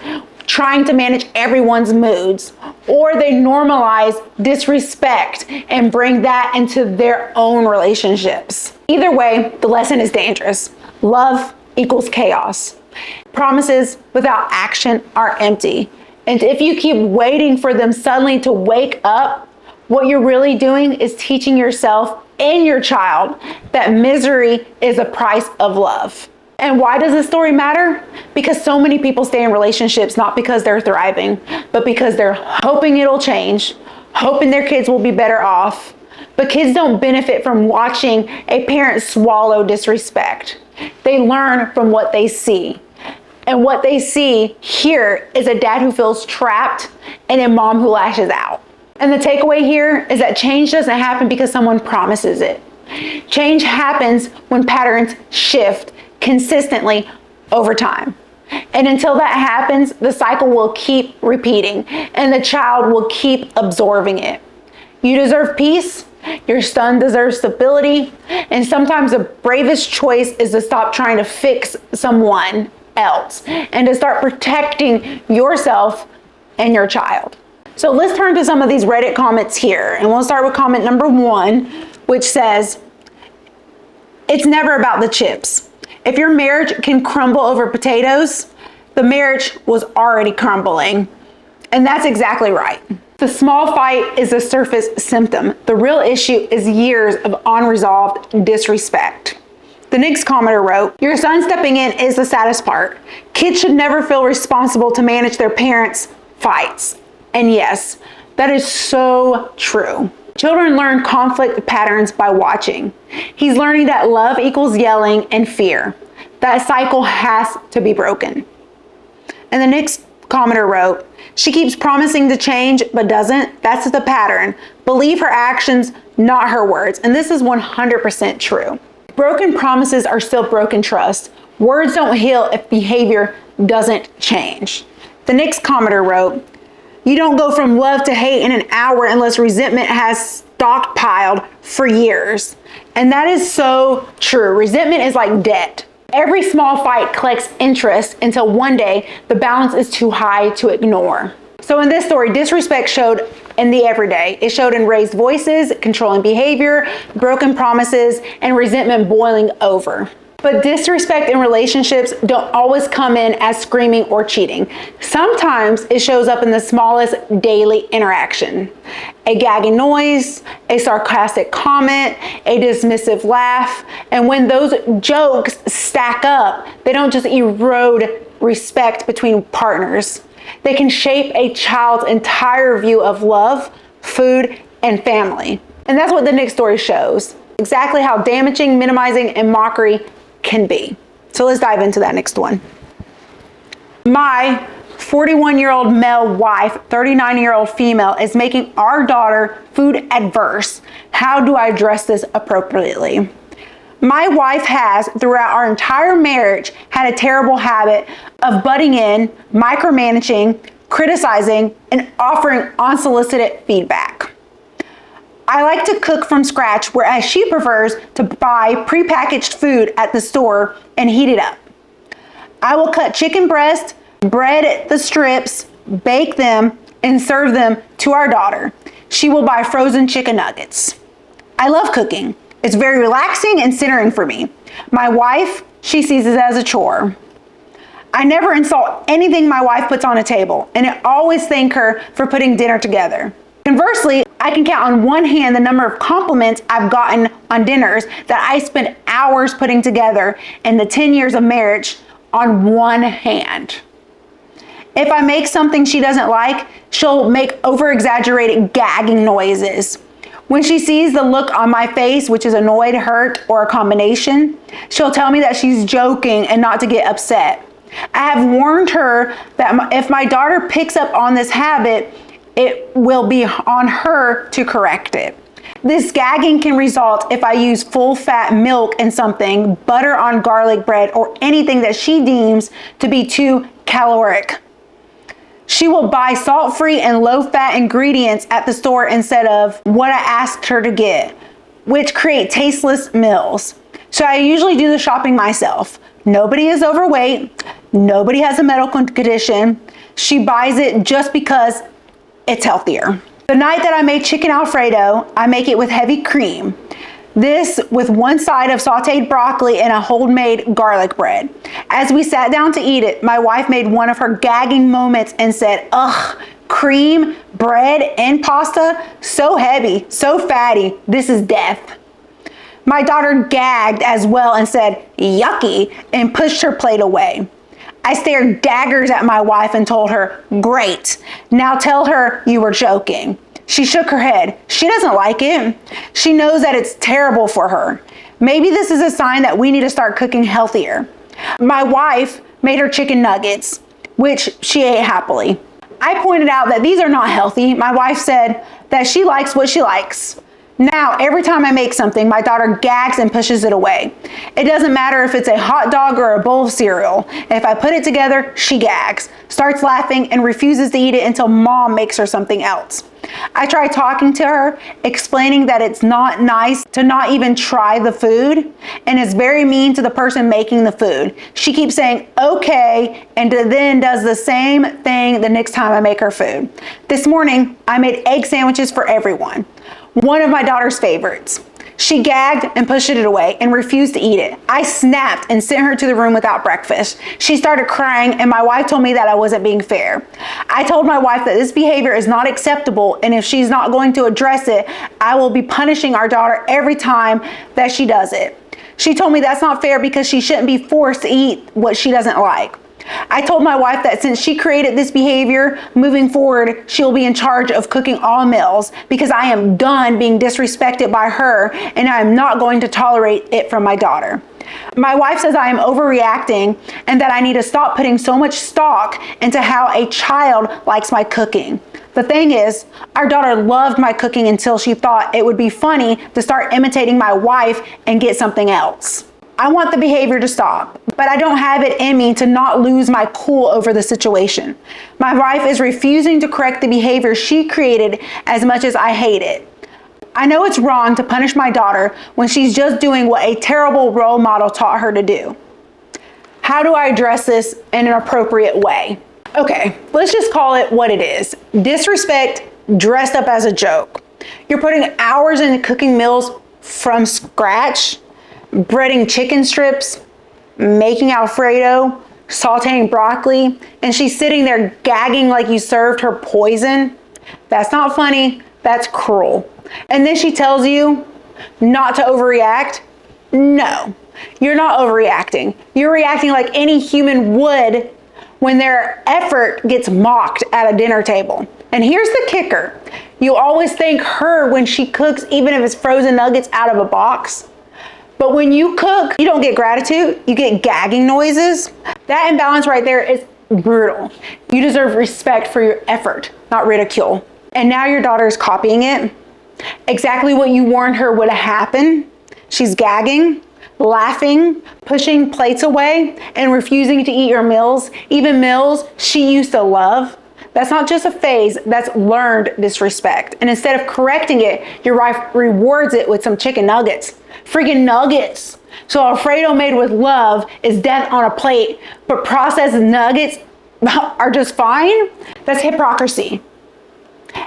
Speaker 1: trying to manage everyone's moods, or they normalize disrespect and bring that into their own relationships. Either way, the lesson is dangerous. Love equals chaos. Promises without action are empty. And if you keep waiting for them suddenly to wake up, what you're really doing is teaching yourself and your child that misery is a price of love. And why does this story matter? Because so many people stay in relationships not because they're thriving, but because they're hoping it'll change, hoping their kids will be better off. But kids don't benefit from watching a parent swallow disrespect. They learn from what they see. And what they see here is a dad who feels trapped and a mom who lashes out. And the takeaway here is that change doesn't happen because someone promises it. Change happens when patterns shift consistently over time. And until that happens, the cycle will keep repeating and the child will keep absorbing it. You deserve peace, your son deserves stability, and sometimes the bravest choice is to stop trying to fix someone else and to start protecting yourself and your child. So let's turn to some of these Reddit comments here, and we'll start with comment number 1, which says, it's never about the chips. If your marriage can crumble over potatoes, the marriage was already crumbling. And that's exactly right. The small fight is a surface symptom. The real issue is years of unresolved disrespect. The next commenter wrote, your son stepping in is the saddest part. Kids should never feel responsible to manage their parents' fights. And yes, that is so true. Children learn conflict patterns by watching. He's learning that love equals yelling and fear. That cycle has to be broken. And the next commenter wrote, she keeps promising to change but doesn't. That's the pattern. Believe her actions, not her words. And this is 100% true. Broken promises are still broken trust. Words don't heal if behavior doesn't change. The next commenter wrote, You don't go from love to hate in an hour unless resentment has stockpiled for years. And that is so true. Resentment is like debt. Every small fight collects interest until one day the balance is too high to ignore. So in this story, disrespect showed in the everyday. It showed in raised voices, controlling behavior, broken promises, and resentment boiling over. But disrespect in relationships don't always come in as screaming or cheating. Sometimes it shows up in the smallest daily interaction. A gagging noise, a sarcastic comment, a dismissive laugh. And when those jokes stack up, they don't just erode respect between partners. They can shape a child's entire view of love, food, and family. And that's what the next story shows. Exactly how damaging, minimizing, and mockery can be. So let's dive into that next one. My 41-year-old male wife, 39-year-old female, is making our daughter food adverse. How do I address this appropriately? My wife has, throughout our entire marriage, had a terrible habit of butting in, micromanaging, criticizing, and offering unsolicited feedback. I like to cook from scratch, whereas she prefers to buy prepackaged food at the store and heat it up. I will cut chicken breast, bread the strips, bake them, and serve them to our daughter. She will buy frozen chicken nuggets. I love cooking. It's very relaxing and centering for me. My wife, she sees it as a chore. I never insult anything my wife puts on a table, and I always thank her for putting dinner together. Conversely, I can count on one hand the number of compliments I've gotten on dinners that I spent hours putting together in the 10 years of marriage on one hand. If I make something she doesn't like, she'll make over-exaggerated gagging noises. When she sees the look on my face, which is annoyed, hurt, or a combination, she'll tell me that she's joking and not to get upset. I have warned her that if my daughter picks up on this habit, it will be on her to correct it. This gagging can result if I use full-fat milk in something, butter on garlic bread, or anything that she deems to be too caloric. She will buy salt-free and low-fat ingredients at the store instead of what I asked her to get, which create tasteless meals. So I usually do the shopping myself. Nobody is overweight. Nobody has a medical condition. She buys it just because it's healthier. The night that I made chicken Alfredo, I make it with heavy cream. This with one side of sauteed broccoli and a homemade garlic bread. As we sat down to eat it, my wife made one of her gagging moments and said, "Ugh, cream, bread, and pasta, so heavy, so fatty, this is death." My daughter gagged as well and said, "Yucky," and pushed her plate away. I stared daggers at my wife and told her, "Great, now tell her you were joking." She shook her head. She doesn't like it. She knows that it's terrible for her. Maybe this is a sign that we need to start cooking healthier. My wife made her chicken nuggets, which she ate happily. I pointed out that these are not healthy. My wife said that she likes what she likes. Now, every time I make something, my daughter gags and pushes it away. It doesn't matter if it's a hot dog or a bowl of cereal. If I put it together, she gags, starts laughing, and refuses to eat it until mom makes her something else. I try talking to her, explaining that it's not nice to not even try the food, and it's very mean to the person making the food. She keeps saying, "Okay," and then does the same thing the next time I make her food. This morning, I made egg sandwiches for everyone. One of my daughter's favorites. She gagged and pushed it away and refused to eat it. I snapped and sent her to the room without breakfast. She started crying and my wife told me that I wasn't being fair. I told my wife that this behavior is not acceptable, and if she's not going to address it, I will be punishing our daughter every time that she does it. She told me that's not fair because she shouldn't be forced to eat what she doesn't like. I told my wife that since she created this behavior, moving forward, she'll be in charge of cooking all meals because I am done being disrespected by her and I am not going to tolerate it from my daughter. My wife says I am overreacting and that I need to stop putting so much stock into how a child likes my cooking. The thing is, our daughter loved my cooking until she thought it would be funny to start imitating my wife and get something else. I want the behavior to stop, but I don't have it in me to not lose my cool over the situation. My wife is refusing to correct the behavior she created as much as I hate it. I know it's wrong to punish my daughter when she's just doing what a terrible role model taught her to do. How do I address this in an appropriate way? Okay, let's just call it what it is. Disrespect dressed up as a joke. You're putting hours into cooking meals from scratch, breading chicken strips, making Alfredo, sauteing broccoli, and she's sitting there gagging like you served her poison. That's not funny, that's cruel. And then she tells you not to overreact. No, you're not overreacting. You're reacting like any human would when their effort gets mocked at a dinner table. And here's the kicker. You always thank her when she cooks, even if it's frozen nuggets out of a box. But when you cook, you don't get gratitude, you get gagging noises. That imbalance right there is brutal. You deserve respect for your effort, not ridicule. And now your daughter is copying it. Exactly what you warned her would happen. She's gagging, laughing, pushing plates away, and refusing to eat your meals, even meals she used to love. That's not just a phase, that's learned disrespect. And instead of correcting it, your wife rewards it with some chicken nuggets. Freaking nuggets. So Alfredo made with love is death on a plate, but processed nuggets are just fine? That's hypocrisy.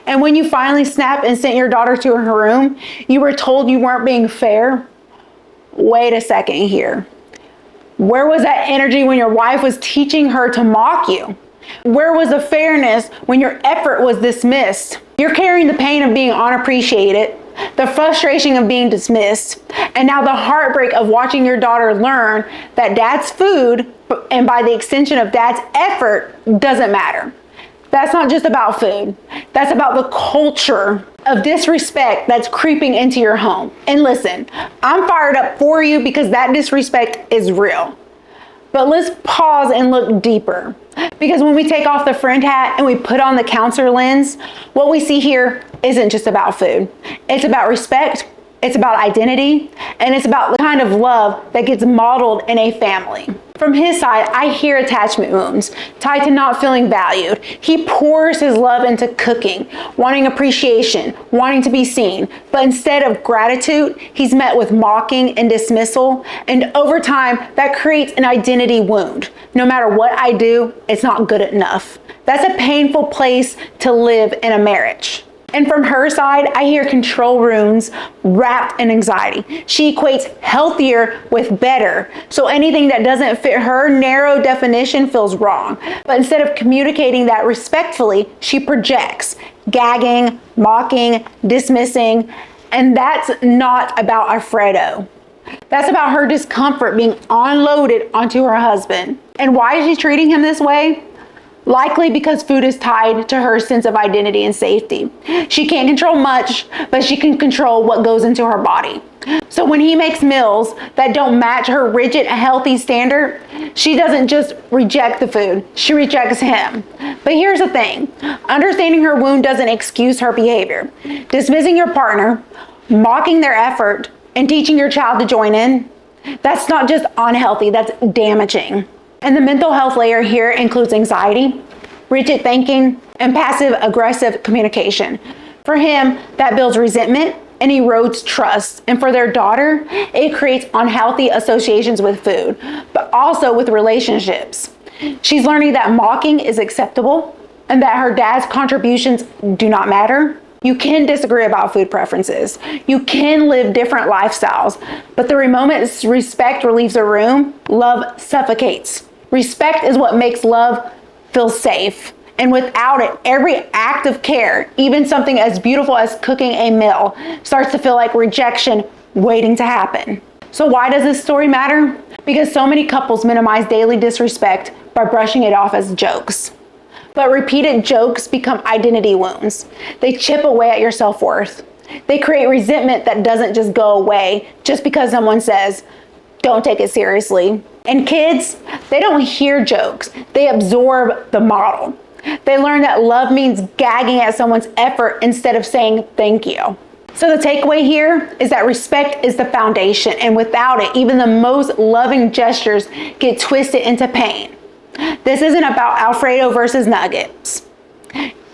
Speaker 1: And when you finally snapped and sent your daughter to her room, you were told you weren't being fair. Wait a second here. Where was that energy when your wife was teaching her to mock you? Where was the fairness when your effort was dismissed? You're carrying the pain of being unappreciated, the frustration of being dismissed, and now the heartbreak of watching your daughter learn that dad's food, and by the extension of dad's effort, doesn't matter. That's not just about food. That's about the culture of disrespect that's creeping into your home. And listen, I'm fired up for you because that disrespect is real. But let's pause and look deeper. Because when we take off the friend hat and we put on the counselor lens, what we see here isn't just about food. It's about respect, it's about identity, and it's about the kind of love that gets modeled in a family. From his side, I hear attachment wounds tied to not feeling valued. He pours his love into cooking, wanting appreciation, wanting to be seen. But instead of gratitude, he's met with mocking and dismissal. And over time, that creates an identity wound. No matter what I do, it's not good enough. That's a painful place to live in a marriage. And from her side, I hear control wounds wrapped in anxiety. She equates healthier with better. So anything that doesn't fit her narrow definition feels wrong. But instead of communicating that respectfully, she projects, gagging, mocking, dismissing. And that's not about Alfredo. That's about her discomfort being unloaded onto her husband. And why is she treating him this way? Likely because food is tied to her sense of identity and safety. She can't control much, but she can control what goes into her body. So when he makes meals that don't match her rigid, healthy standard, she doesn't just reject the food, she rejects him. But here's the thing, understanding her wound doesn't excuse her behavior. Dismissing your partner, mocking their effort, and teaching your child to join in, that's not just unhealthy, that's damaging. And the mental health layer here includes anxiety, rigid thinking, and passive-aggressive communication. For him, that builds resentment and erodes trust. And for their daughter, it creates unhealthy associations with food, but also with relationships. She's learning that mocking is acceptable and that her dad's contributions do not matter. You can disagree about food preferences. You can live different lifestyles, but the moment respect leaves a room, love suffocates. Respect is what makes love feel safe. And without it, every act of care, even something as beautiful as cooking a meal, starts to feel like rejection waiting to happen. So why does this story matter? Because so many couples minimize daily disrespect by brushing it off as jokes. But repeated jokes become identity wounds. They chip away at your self-worth. They create resentment that doesn't just go away just because someone says, "Don't take it seriously." And kids, they don't hear jokes. They absorb the model. They learn that love means gagging at someone's effort instead of saying thank you. So the takeaway here is that respect is the foundation, and without it, even the most loving gestures get twisted into pain. This isn't about Alfredo versus nuggets.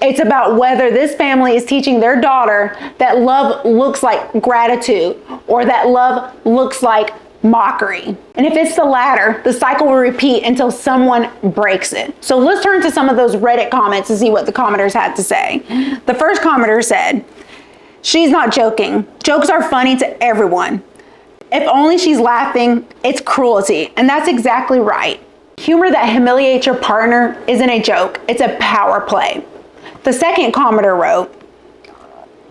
Speaker 1: It's about whether this family is teaching their daughter that love looks like gratitude or that love looks like mockery. And if it's the latter, the cycle will repeat until someone breaks it. So let's turn to some of those Reddit comments and see what the commenters had to say. The first commenter said, "She's not joking. Jokes are funny to everyone. If only she's laughing, it's cruelty." And that's exactly right. Humor that humiliates your partner isn't a joke, it's a power play. The second commenter wrote,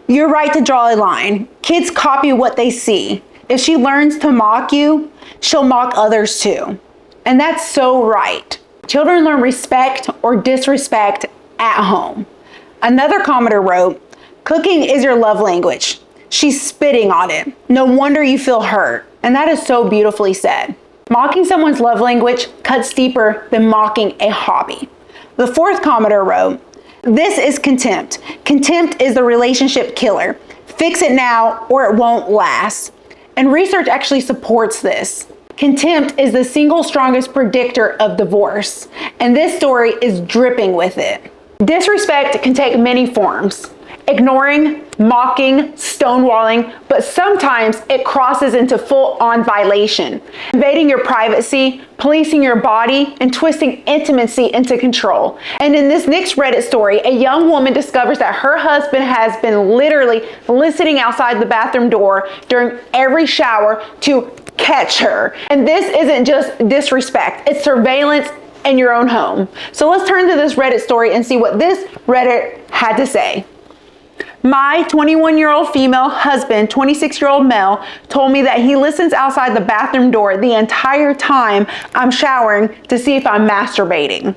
Speaker 1: "You're right to draw a line. Kids copy what they see. If she learns to mock you, she'll mock others too." And that's so right. Children learn respect or disrespect at home. Another commenter wrote, "Cooking is your love language. She's spitting on it. No wonder you feel hurt." And that is so beautifully said. Mocking someone's love language cuts deeper than mocking a hobby. The fourth commenter wrote, "This is contempt. Contempt is the relationship killer. Fix it now or it won't last." And research actually supports this. Contempt is the single strongest predictor of divorce, and this story is dripping with it. Disrespect can take many forms. Ignoring, mocking, stonewalling, but sometimes it crosses into full-on violation, invading your privacy, policing your body, and twisting intimacy into control. And in this next Reddit story, a young woman discovers that her husband has been literally listening outside the bathroom door during every shower to catch her. And this isn't just disrespect, it's surveillance in your own home. So let's turn to this Reddit story and see what this Reddit had to say. "My 21-year-old female husband, 26-year-old male, told me that he listens outside the bathroom door the entire time I'm showering to see if I'm masturbating.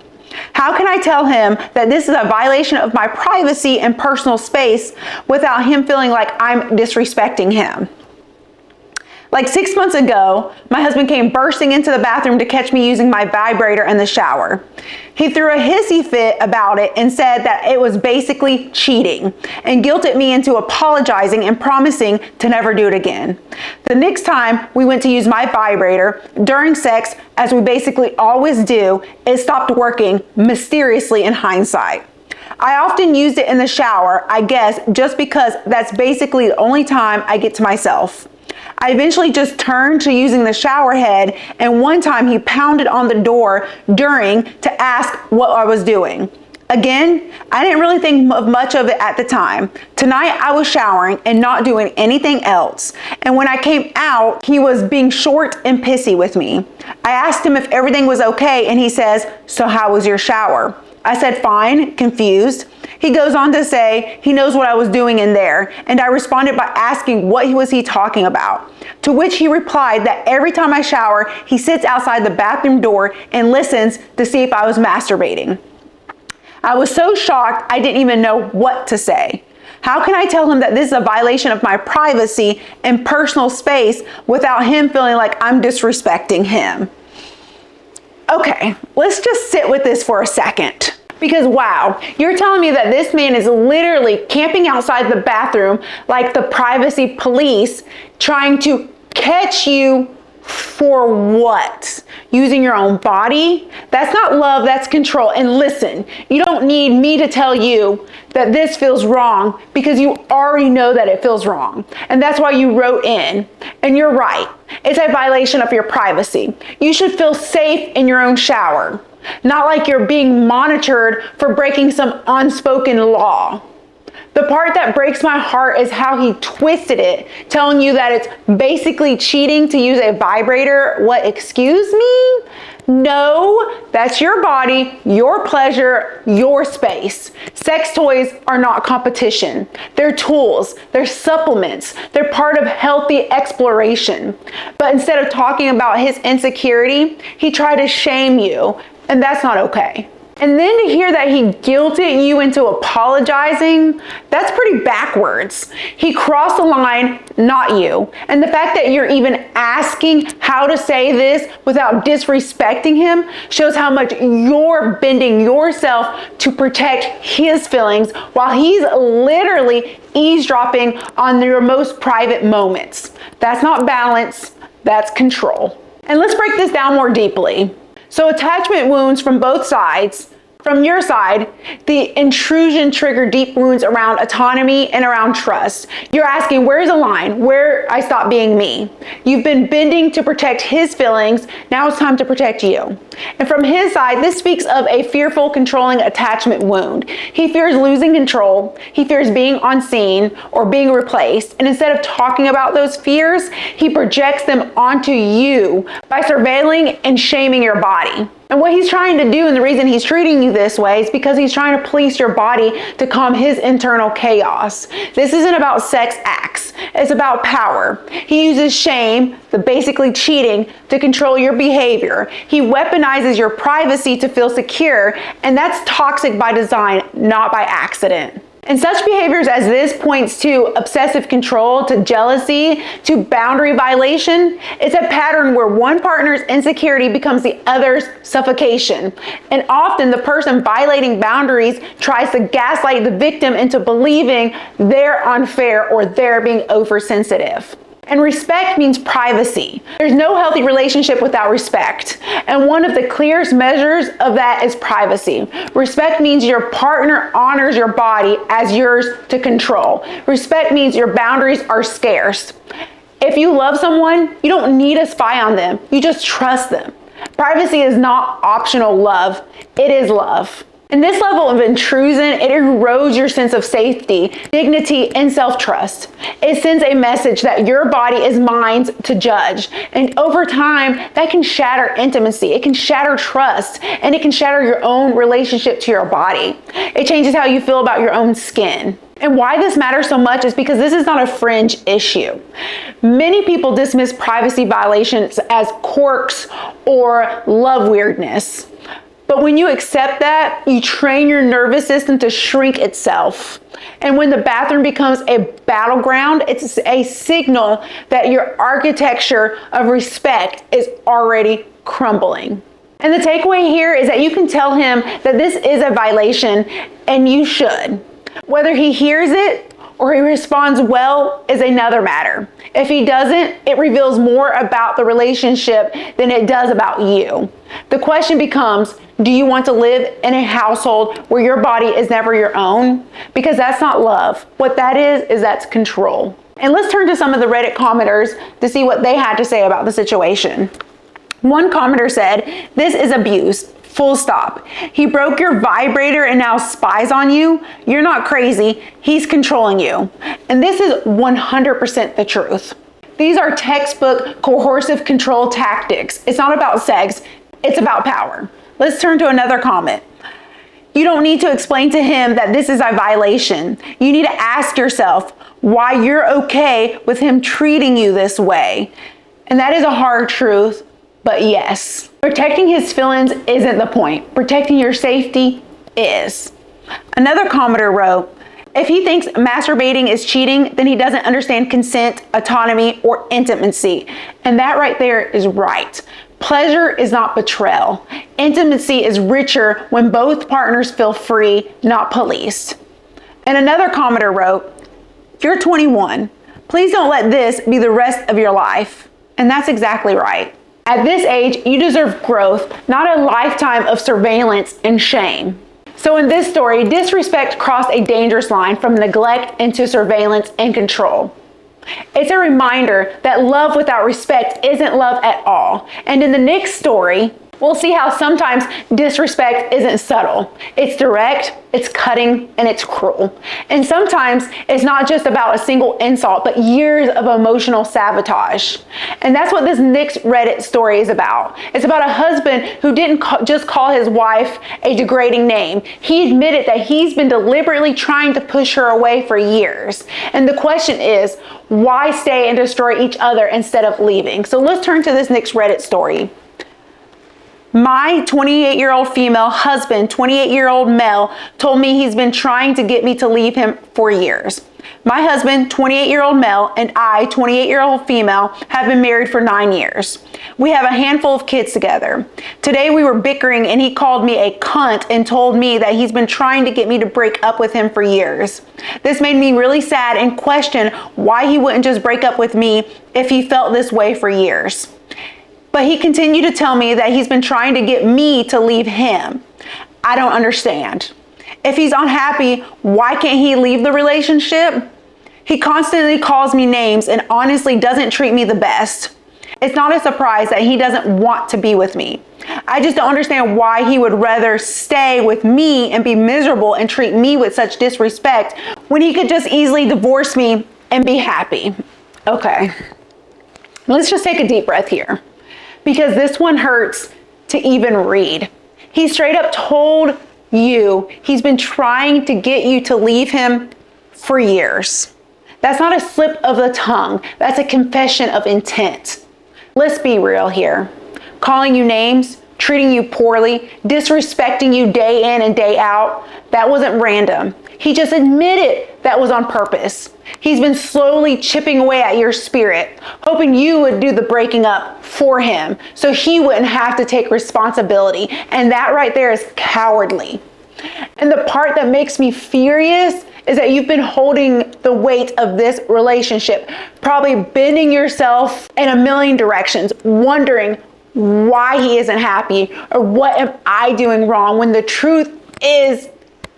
Speaker 1: How can I tell him that this is a violation of my privacy and personal space without him feeling like I'm disrespecting him? Like 6 months ago, my husband came bursting into the bathroom to catch me using my vibrator in the shower. He threw a hissy fit about it and said that it was basically cheating and guilted me into apologizing and promising to never do it again. The next time we went to use my vibrator during sex, as we basically always do, it stopped working mysteriously in hindsight. I often used it in the shower, I guess, just because that's basically the only time I get to myself. I eventually just turned to using the shower head, and one time he pounded on the door during to ask what I was doing. Again, I didn't really think of much of it at the time. Tonight I was showering and not doing anything else. And when I came out, he was being short and pissy with me. I asked him if everything was okay, and he says, "So how was your shower?" I said, "Fine," confused. He goes on to say he knows what I was doing in there, and I responded by asking what was he talking about, to which he replied that every time I shower, he sits outside the bathroom door and listens to see if I was masturbating. I was so shocked I didn't even know what to say. How can I tell him that this is a violation of my privacy and personal space without him feeling like I'm disrespecting him? Okay, let's just sit with this for a second. Because wow, you're telling me that this man is literally camping outside the bathroom like the privacy police, trying to catch you for what? Using your own body? That's not love, that's control. And listen, you don't need me to tell you that this feels wrong, because you already know that it feels wrong. And that's why you wrote in. And you're right, it's a violation of your privacy. You should feel safe in your own shower. Not like you're being monitored for breaking some unspoken law. The part that breaks my heart is how he twisted it, telling you that it's basically cheating to use a vibrator. What, excuse me? No, that's your body, your pleasure, your space. Sex toys are not competition. They're tools, they're supplements, they're part of healthy exploration. But instead of talking about his insecurity, he tried to shame you. And that's not okay. And then to hear that he guilted you into apologizing, that's pretty backwards. He crossed the line, not you. And the fact that you're even asking how to say this without disrespecting him shows how much you're bending yourself to protect his feelings while he's literally eavesdropping on your most private moments. That's not balance, that's control. And let's break this down more deeply. So attachment wounds from both sides. From your side, the intrusion triggered deep wounds around autonomy and around trust. You're asking, where's the line? Where I stop being me? You've been bending to protect his feelings. Now it's time to protect you. And from his side, this speaks of a fearful, controlling attachment wound. He fears losing control. He fears being unseen or being replaced. And instead of talking about those fears, he projects them onto you by surveilling and shaming your body. And what he's trying to do, and the reason he's treating you this way, is because he's trying to police your body to calm his internal chaos. This isn't about sex acts. It's about power. He uses shame, the basically cheating, to control your behavior. He weaponizes your privacy to feel secure, and that's toxic by design, not by accident. And such behaviors as this points to obsessive control, to jealousy, to boundary violation. It's a pattern where one partner's insecurity becomes the other's suffocation. And often the person violating boundaries tries to gaslight the victim into believing they're unfair or they're being oversensitive. And respect means privacy. There's no healthy relationship without respect. And one of the clearest measures of that is privacy. Respect means your partner honors your body as yours to control. Respect means your boundaries are scarce. If you love someone, you don't need to spy on them. You just trust them. Privacy is not optional love. It is love. And this level of intrusion, it erodes your sense of safety, dignity, and self-trust. It sends a message that your body is mine to judge. And over time, that can shatter intimacy. It can shatter trust, and it can shatter your own relationship to your body. It changes how you feel about your own skin. And why this matters so much is because this is not a fringe issue. Many people dismiss privacy violations as quirks or love weirdness. But when you accept that, you train your nervous system to shrink itself. And when the bathroom becomes a battleground, it's a signal that your architecture of respect is already crumbling. And the takeaway here is that you can tell him that this is a violation, and you should. Whether he hears it or he responds well is another matter. If he doesn't, it reveals more about the relationship than it does about you. The question becomes, do you want to live in a household where your body is never your own? Because that's not love. What that is that's control. And let's turn to some of the Reddit commenters to see what they had to say about the situation. One commenter said, "This is abuse. Full stop. He broke your vibrator and now spies on you. You're not crazy. He's controlling you." And this is 100% the truth. These are textbook coercive control tactics. It's not about sex. It's about power. Let's turn to another comment. You don't need to explain to him that this is a violation. You need to ask yourself why you're okay with him treating you this way. And that is a hard truth, but yes. Protecting his feelings isn't the point. Protecting your safety is. Another commenter wrote, "If he thinks masturbating is cheating, then he doesn't understand consent, autonomy, or intimacy." And that right there is right. Pleasure is not betrayal. Intimacy is richer when both partners feel free, not policed. And another commenter wrote, "You're 21. Please don't let this be the rest of your life." And that's exactly right. At this age, you deserve growth, not a lifetime of surveillance and shame. So in this story, disrespect crossed a dangerous line from neglect into surveillance and control. It's a reminder that love without respect isn't love at all. And in the next story, we'll see how sometimes disrespect isn't subtle. It's direct, it's cutting, and it's cruel. And sometimes it's not just about a single insult, but years of emotional sabotage. And that's what this next Reddit story is about. It's about a husband who didn't just call his wife a degrading name. He admitted that he's been deliberately trying to push her away for years. And the question is, why stay and destroy each other instead of leaving? So let's turn to this next Reddit story. My 28-year-old female husband, 28-year-old male, told me he's been trying to get me to leave him for years. My husband, 28-year-old male, and I, 28-year-old female, have been married for 9 years. We have a handful of kids together. Today we were bickering and he called me a cunt and told me that he's been trying to get me to break up with him for years. This made me really sad and question why he wouldn't just break up with me if he felt this way for years. But he continued to tell me that he's been trying to get me to leave him. I don't understand. If he's unhappy, why can't he leave the relationship? He constantly calls me names and honestly doesn't treat me the best. It's not a surprise that he doesn't want to be with me. I just don't understand why he would rather stay with me and be miserable and treat me with such disrespect when he could just easily divorce me and be happy. Okay, let's just take a deep breath here, because this one hurts to even read. He straight up told you he's been trying to get you to leave him for years. That's not a slip of the tongue. That's a confession of intent. Let's be real here. Calling you names, treating you poorly, disrespecting you day in and day out, that wasn't random. He just admitted that was on purpose. He's been slowly chipping away at your spirit, hoping you would do the breaking up for him so he wouldn't have to take responsibility. And that right there is cowardly. And the part that makes me furious is that you've been holding the weight of this relationship, probably bending yourself in a million directions, wondering why he isn't happy or what am I doing wrong, when the truth is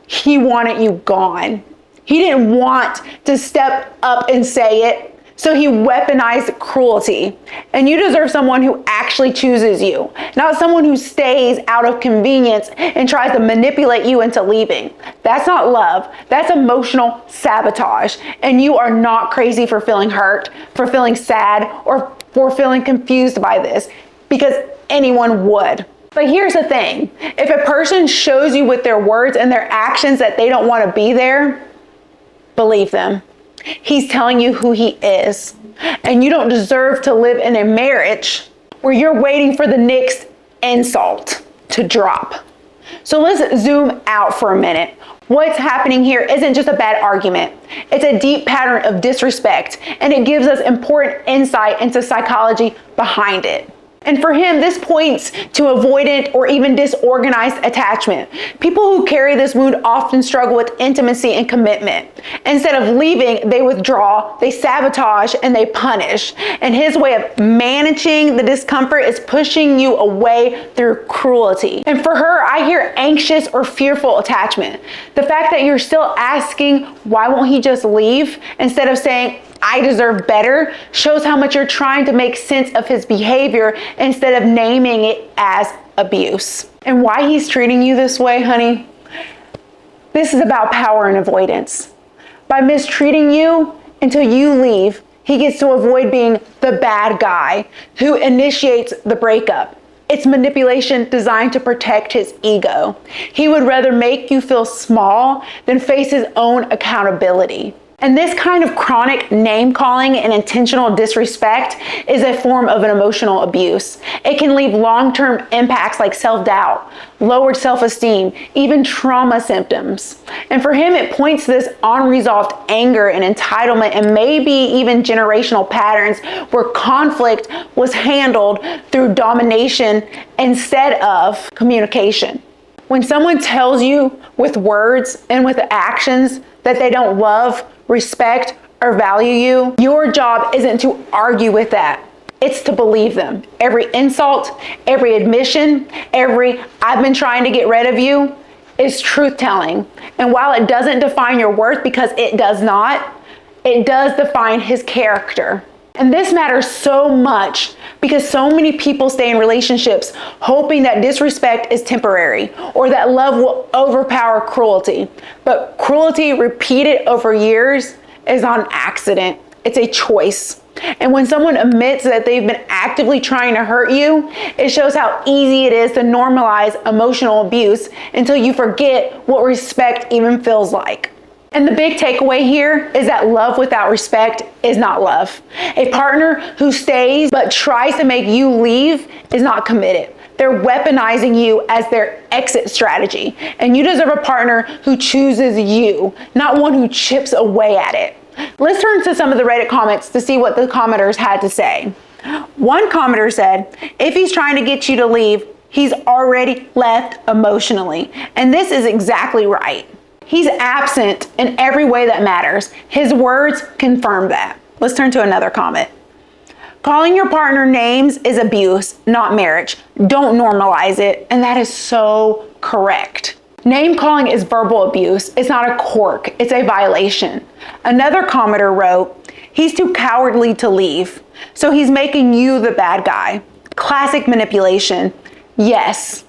Speaker 1: he wanted you gone. He didn't want to step up and say it, so he weaponized cruelty. And you deserve someone who actually chooses you, not someone who stays out of convenience and tries to manipulate you into leaving. That's not love. That's emotional sabotage. And you are not crazy for feeling hurt, for feeling sad, or for feeling confused by this, because anyone would. But here's the thing. If a person shows you with their words and their actions that they don't want to be there, believe them. He's telling you who he is. And you don't deserve to live in a marriage where you're waiting for the next insult to drop. So let's zoom out for a minute. What's happening here isn't just a bad argument. It's a deep pattern of disrespect, and it gives us important insight into psychology behind it. And for him, this points to avoidant or even disorganized attachment. People who carry this wound often struggle with intimacy and commitment. Instead of leaving, they withdraw, they sabotage, and they punish. And his way of managing the discomfort is pushing you away through cruelty. And for her, I hear anxious or fearful attachment. The fact that you're still asking, why won't he just leave, instead of saying, I deserve better, shows how much you're trying to make sense of his behavior instead of naming it as abuse. And why he's treating you this way, honey, this is about power and avoidance. By mistreating you until you leave, he gets to avoid being the bad guy who initiates the breakup. It's manipulation designed to protect his ego. He would rather make you feel small than face his own accountability. And this kind of chronic name calling and intentional disrespect is a form of an emotional abuse. It can leave long-term impacts like self-doubt, lowered self-esteem, even trauma symptoms. And for him, it points to this unresolved anger and entitlement, and maybe even generational patterns where conflict was handled through domination instead of communication. When someone tells you with words and with actions that they don't love, respect, or value you, your job isn't to argue with that. It's to believe them. Every insult, every admission, every I've been trying to get rid of you is truth-telling. And while it doesn't define your worth, because it does not, it does define his character. And this matters so much because so many people stay in relationships hoping that disrespect is temporary or that love will overpower cruelty. But cruelty repeated over years is not an accident. It's a choice. And when someone admits that they've been actively trying to hurt you, it shows how easy it is to normalize emotional abuse until you forget what respect even feels like. And the big takeaway here is that love without respect is not love. A partner who stays but tries to make you leave is not committed. They're weaponizing you as their exit strategy. And you deserve a partner who chooses you, not one who chips away at it. Let's turn to some of the Reddit comments to see what the commenters had to say. One commenter said, if he's trying to get you to leave, he's already left emotionally. And this is exactly right. He's absent in every way that matters. His words confirm that. Let's turn to another comment. Calling your partner names is abuse, not marriage. Don't normalize it. And that is so correct. Name calling is verbal abuse. It's not a quirk. It's a violation. Another commenter wrote, he's too cowardly to leave. So he's making you the bad guy. Classic manipulation. Yes,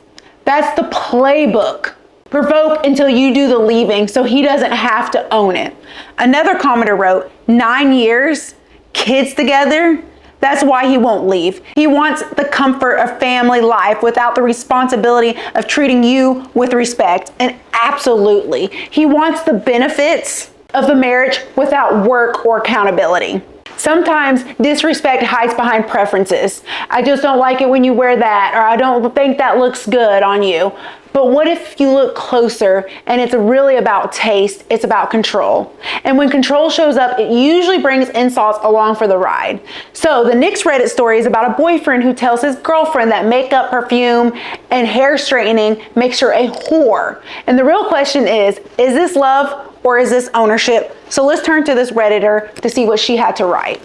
Speaker 1: that's the playbook. Provoke until you do the leaving so he doesn't have to own it. Another commenter wrote, 9 years, kids together. That's why he won't leave. He wants the comfort of family life without the responsibility of treating you with respect. And absolutely, he wants the benefits of the marriage without work or accountability. Sometimes disrespect hides behind preferences. I just don't like it when you wear that, or I don't think that looks good on you. But what if you look closer and it's really about taste, it's about control. And when control shows up, it usually brings insults along for the ride. So the next Reddit story is about a boyfriend who tells his girlfriend that makeup, perfume, and hair straightening makes her a whore. And the real question is this love or is this ownership? So let's turn to this Redditor to see what she had to write.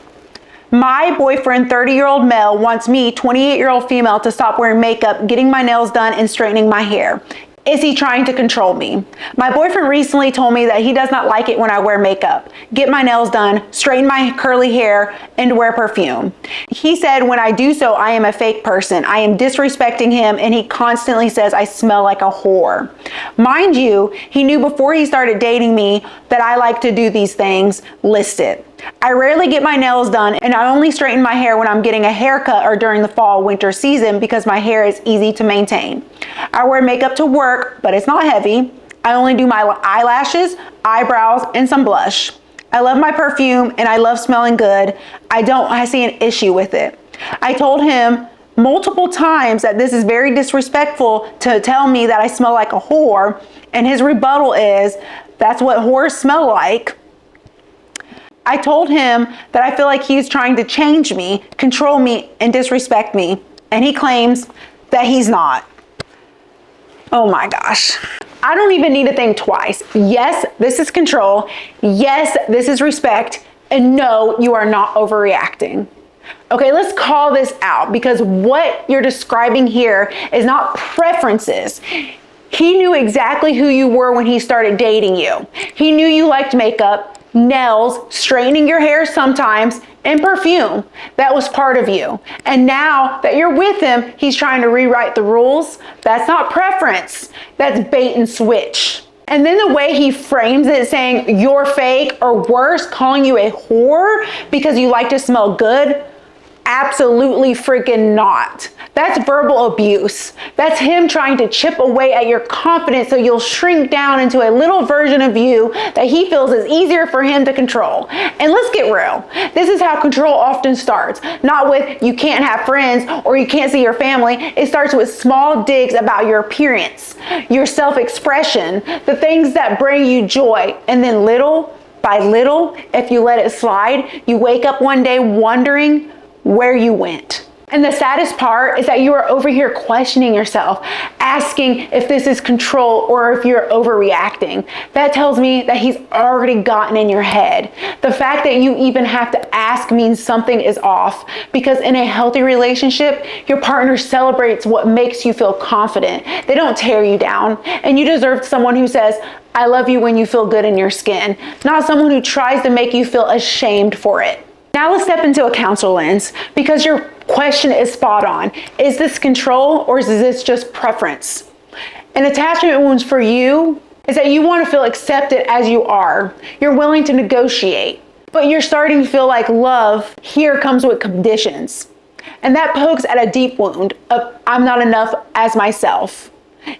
Speaker 1: My boyfriend, 30-year-old male, wants me, 28-year-old female, to stop wearing makeup, getting my nails done, and straightening my hair. Is he trying to control me? My boyfriend recently told me that he does not like it when I wear makeup, get my nails done, straighten my curly hair, and wear perfume. He said when I do so, I am a fake person. I am disrespecting him, and he constantly says I smell like a whore. Mind you, he knew before he started dating me that I like to do these things listed. I rarely get my nails done, and I only straighten my hair when I'm getting a haircut or during the fall/winter season because my hair is easy to maintain. I wear makeup to work, but it's not heavy. I only do my eyelashes, eyebrows, and some blush. I love my perfume, and I love smelling good. I see an issue with it. I told him multiple times that this is very disrespectful to tell me that I smell like a whore, and his rebuttal is, that's what whores smell like. I told him that I feel like he's trying to change me, control me, and disrespect me. And he claims that he's not. Oh my gosh. I don't even need to think twice. Yes, this is control. Yes, this is respect. And no, you are not overreacting. Okay, let's call this out because what you're describing here is not preferences. He knew exactly who you were when he started dating you. He knew you liked makeup, nails, straightening your hair sometimes, and perfume. That was part of you. And now that you're with him, he's trying to rewrite the rules. That's not preference. That's bait and switch. And then the way he frames it, saying you're fake, or worse, calling you a whore because you like to smell good, absolutely freaking not. That's verbal abuse. That's him trying to chip away at your confidence so you'll shrink down into a little version of you that he feels is easier for him to control. And let's get real. This is how control often starts. Not with you can't have friends or you can't see your family. It starts with small digs about your appearance, your self-expression, the things that bring you joy. And then little by little, if you let it slide, you wake up one day wondering where you went. And the saddest part is that you are over here questioning yourself, asking if this is control or if you're overreacting. That tells me that he's already gotten in your head. The fact that you even have to ask means something is off, because in a healthy relationship, your partner celebrates what makes you feel confident. They don't tear you down, and you deserve someone who says, I love you when you feel good in your skin, not someone who tries to make you feel ashamed for it. Now let's step into a counselor lens, because your question is spot on. Is this control or is this just preference? An attachment wounds for you is that you want to feel accepted as you are. You're willing to negotiate, but you're starting to feel like love here comes with conditions. And that pokes at a deep wound of I'm not enough as myself.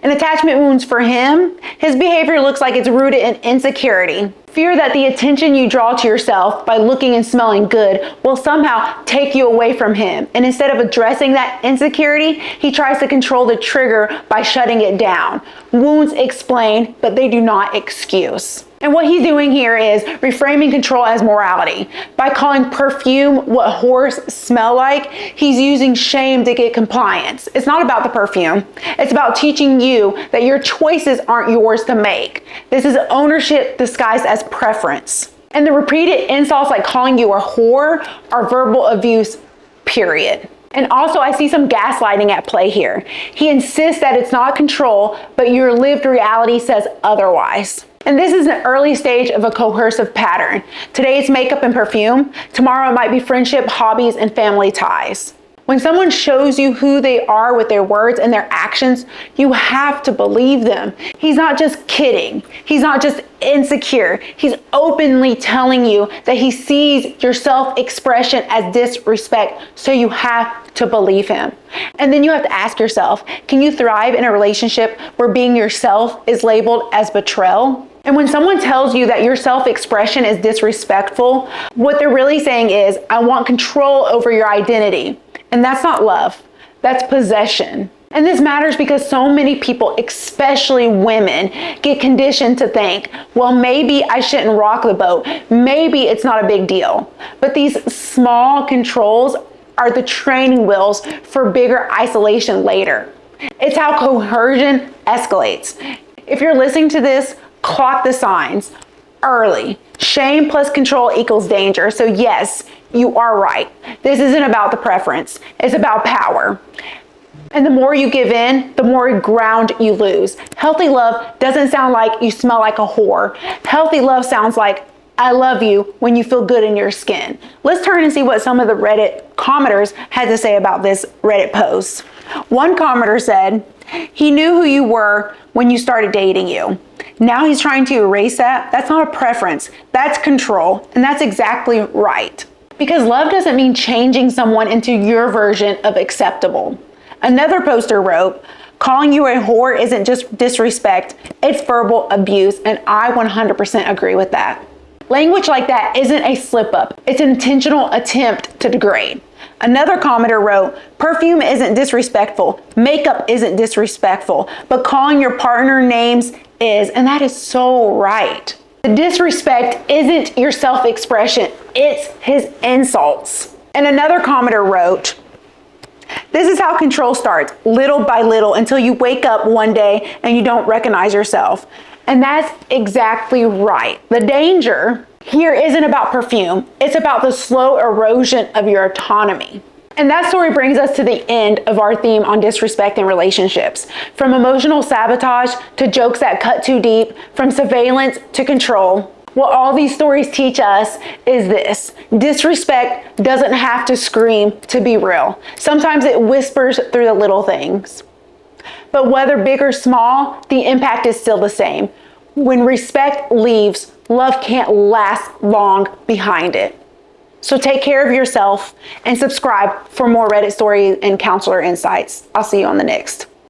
Speaker 1: An attachment wounds for him, his behavior looks like it's rooted in insecurity, Fear that the attention you draw to yourself by looking and smelling good will somehow take you away from him. And instead of addressing that insecurity, he tries to control the trigger by shutting it down. Wounds explain, but they do not excuse. And what he's doing here is reframing control as morality. By calling perfume what whores smell like, he's using shame to get compliance. It's not about the perfume. It's about teaching you that your choices aren't yours to make. This is ownership disguised as preference. And the repeated insults like calling you a whore are verbal abuse, period. And also, I see some gaslighting at play here. He insists that it's not control, but your lived reality says otherwise. And this is an early stage of a coercive pattern. Today it's makeup and perfume. Tomorrow it might be friendship, hobbies, and family ties. When someone shows you who they are with their words and their actions, you have to believe them. He's not just kidding. He's not just insecure. He's openly telling you that he sees your self-expression as disrespect, so you have to believe him. And then you have to ask yourself, can you thrive in a relationship where being yourself is labeled as betrayal? And when someone tells you that your self-expression is disrespectful, what they're really saying is, I want control over your identity. And that's not love, that's possession. And this matters because so many people, especially women, get conditioned to think, well, maybe I shouldn't rock the boat. Maybe it's not a big deal. But these small controls are the training wheels for bigger isolation later. It's how coercion escalates. If you're listening to this, clock the signs early. Shame plus control equals danger. So yes, you are right. This isn't about the preference. It's about power. And the more you give in, the more ground you lose. Healthy love doesn't sound like you smell like a whore. Healthy love sounds like I love you when you feel good in your skin. Let's turn and see what some of the Reddit commenters had to say about this Reddit post. One commenter said, he knew who you were when you started dating you. Now he's trying to erase that. That's not a preference. That's control. And that's exactly right. Because love doesn't mean changing someone into your version of acceptable. Another poster wrote, calling you a whore isn't just disrespect, it's verbal abuse, and I 100% agree with that. Language like that isn't a slip up, it's an intentional attempt to degrade. Another commenter wrote, perfume isn't disrespectful, makeup isn't disrespectful, but calling your partner names is, and that is so right. The disrespect isn't your self-expression, it's his insults. And another commenter wrote, this is how control starts, little by little, until you wake up one day and you don't recognize yourself. And that's exactly right. The danger here isn't about perfume, it's about the slow erosion of your autonomy. And that story brings us to the end of our theme on disrespect in relationships. From emotional sabotage to jokes that cut too deep, from surveillance to control. What all these stories teach us is this: disrespect doesn't have to scream to be real. Sometimes it whispers through the little things. But whether big or small, the impact is still the same. When respect leaves, love can't last long behind it. So take care of yourself and subscribe for more Reddit stories and counselor insights. I'll see you on the next.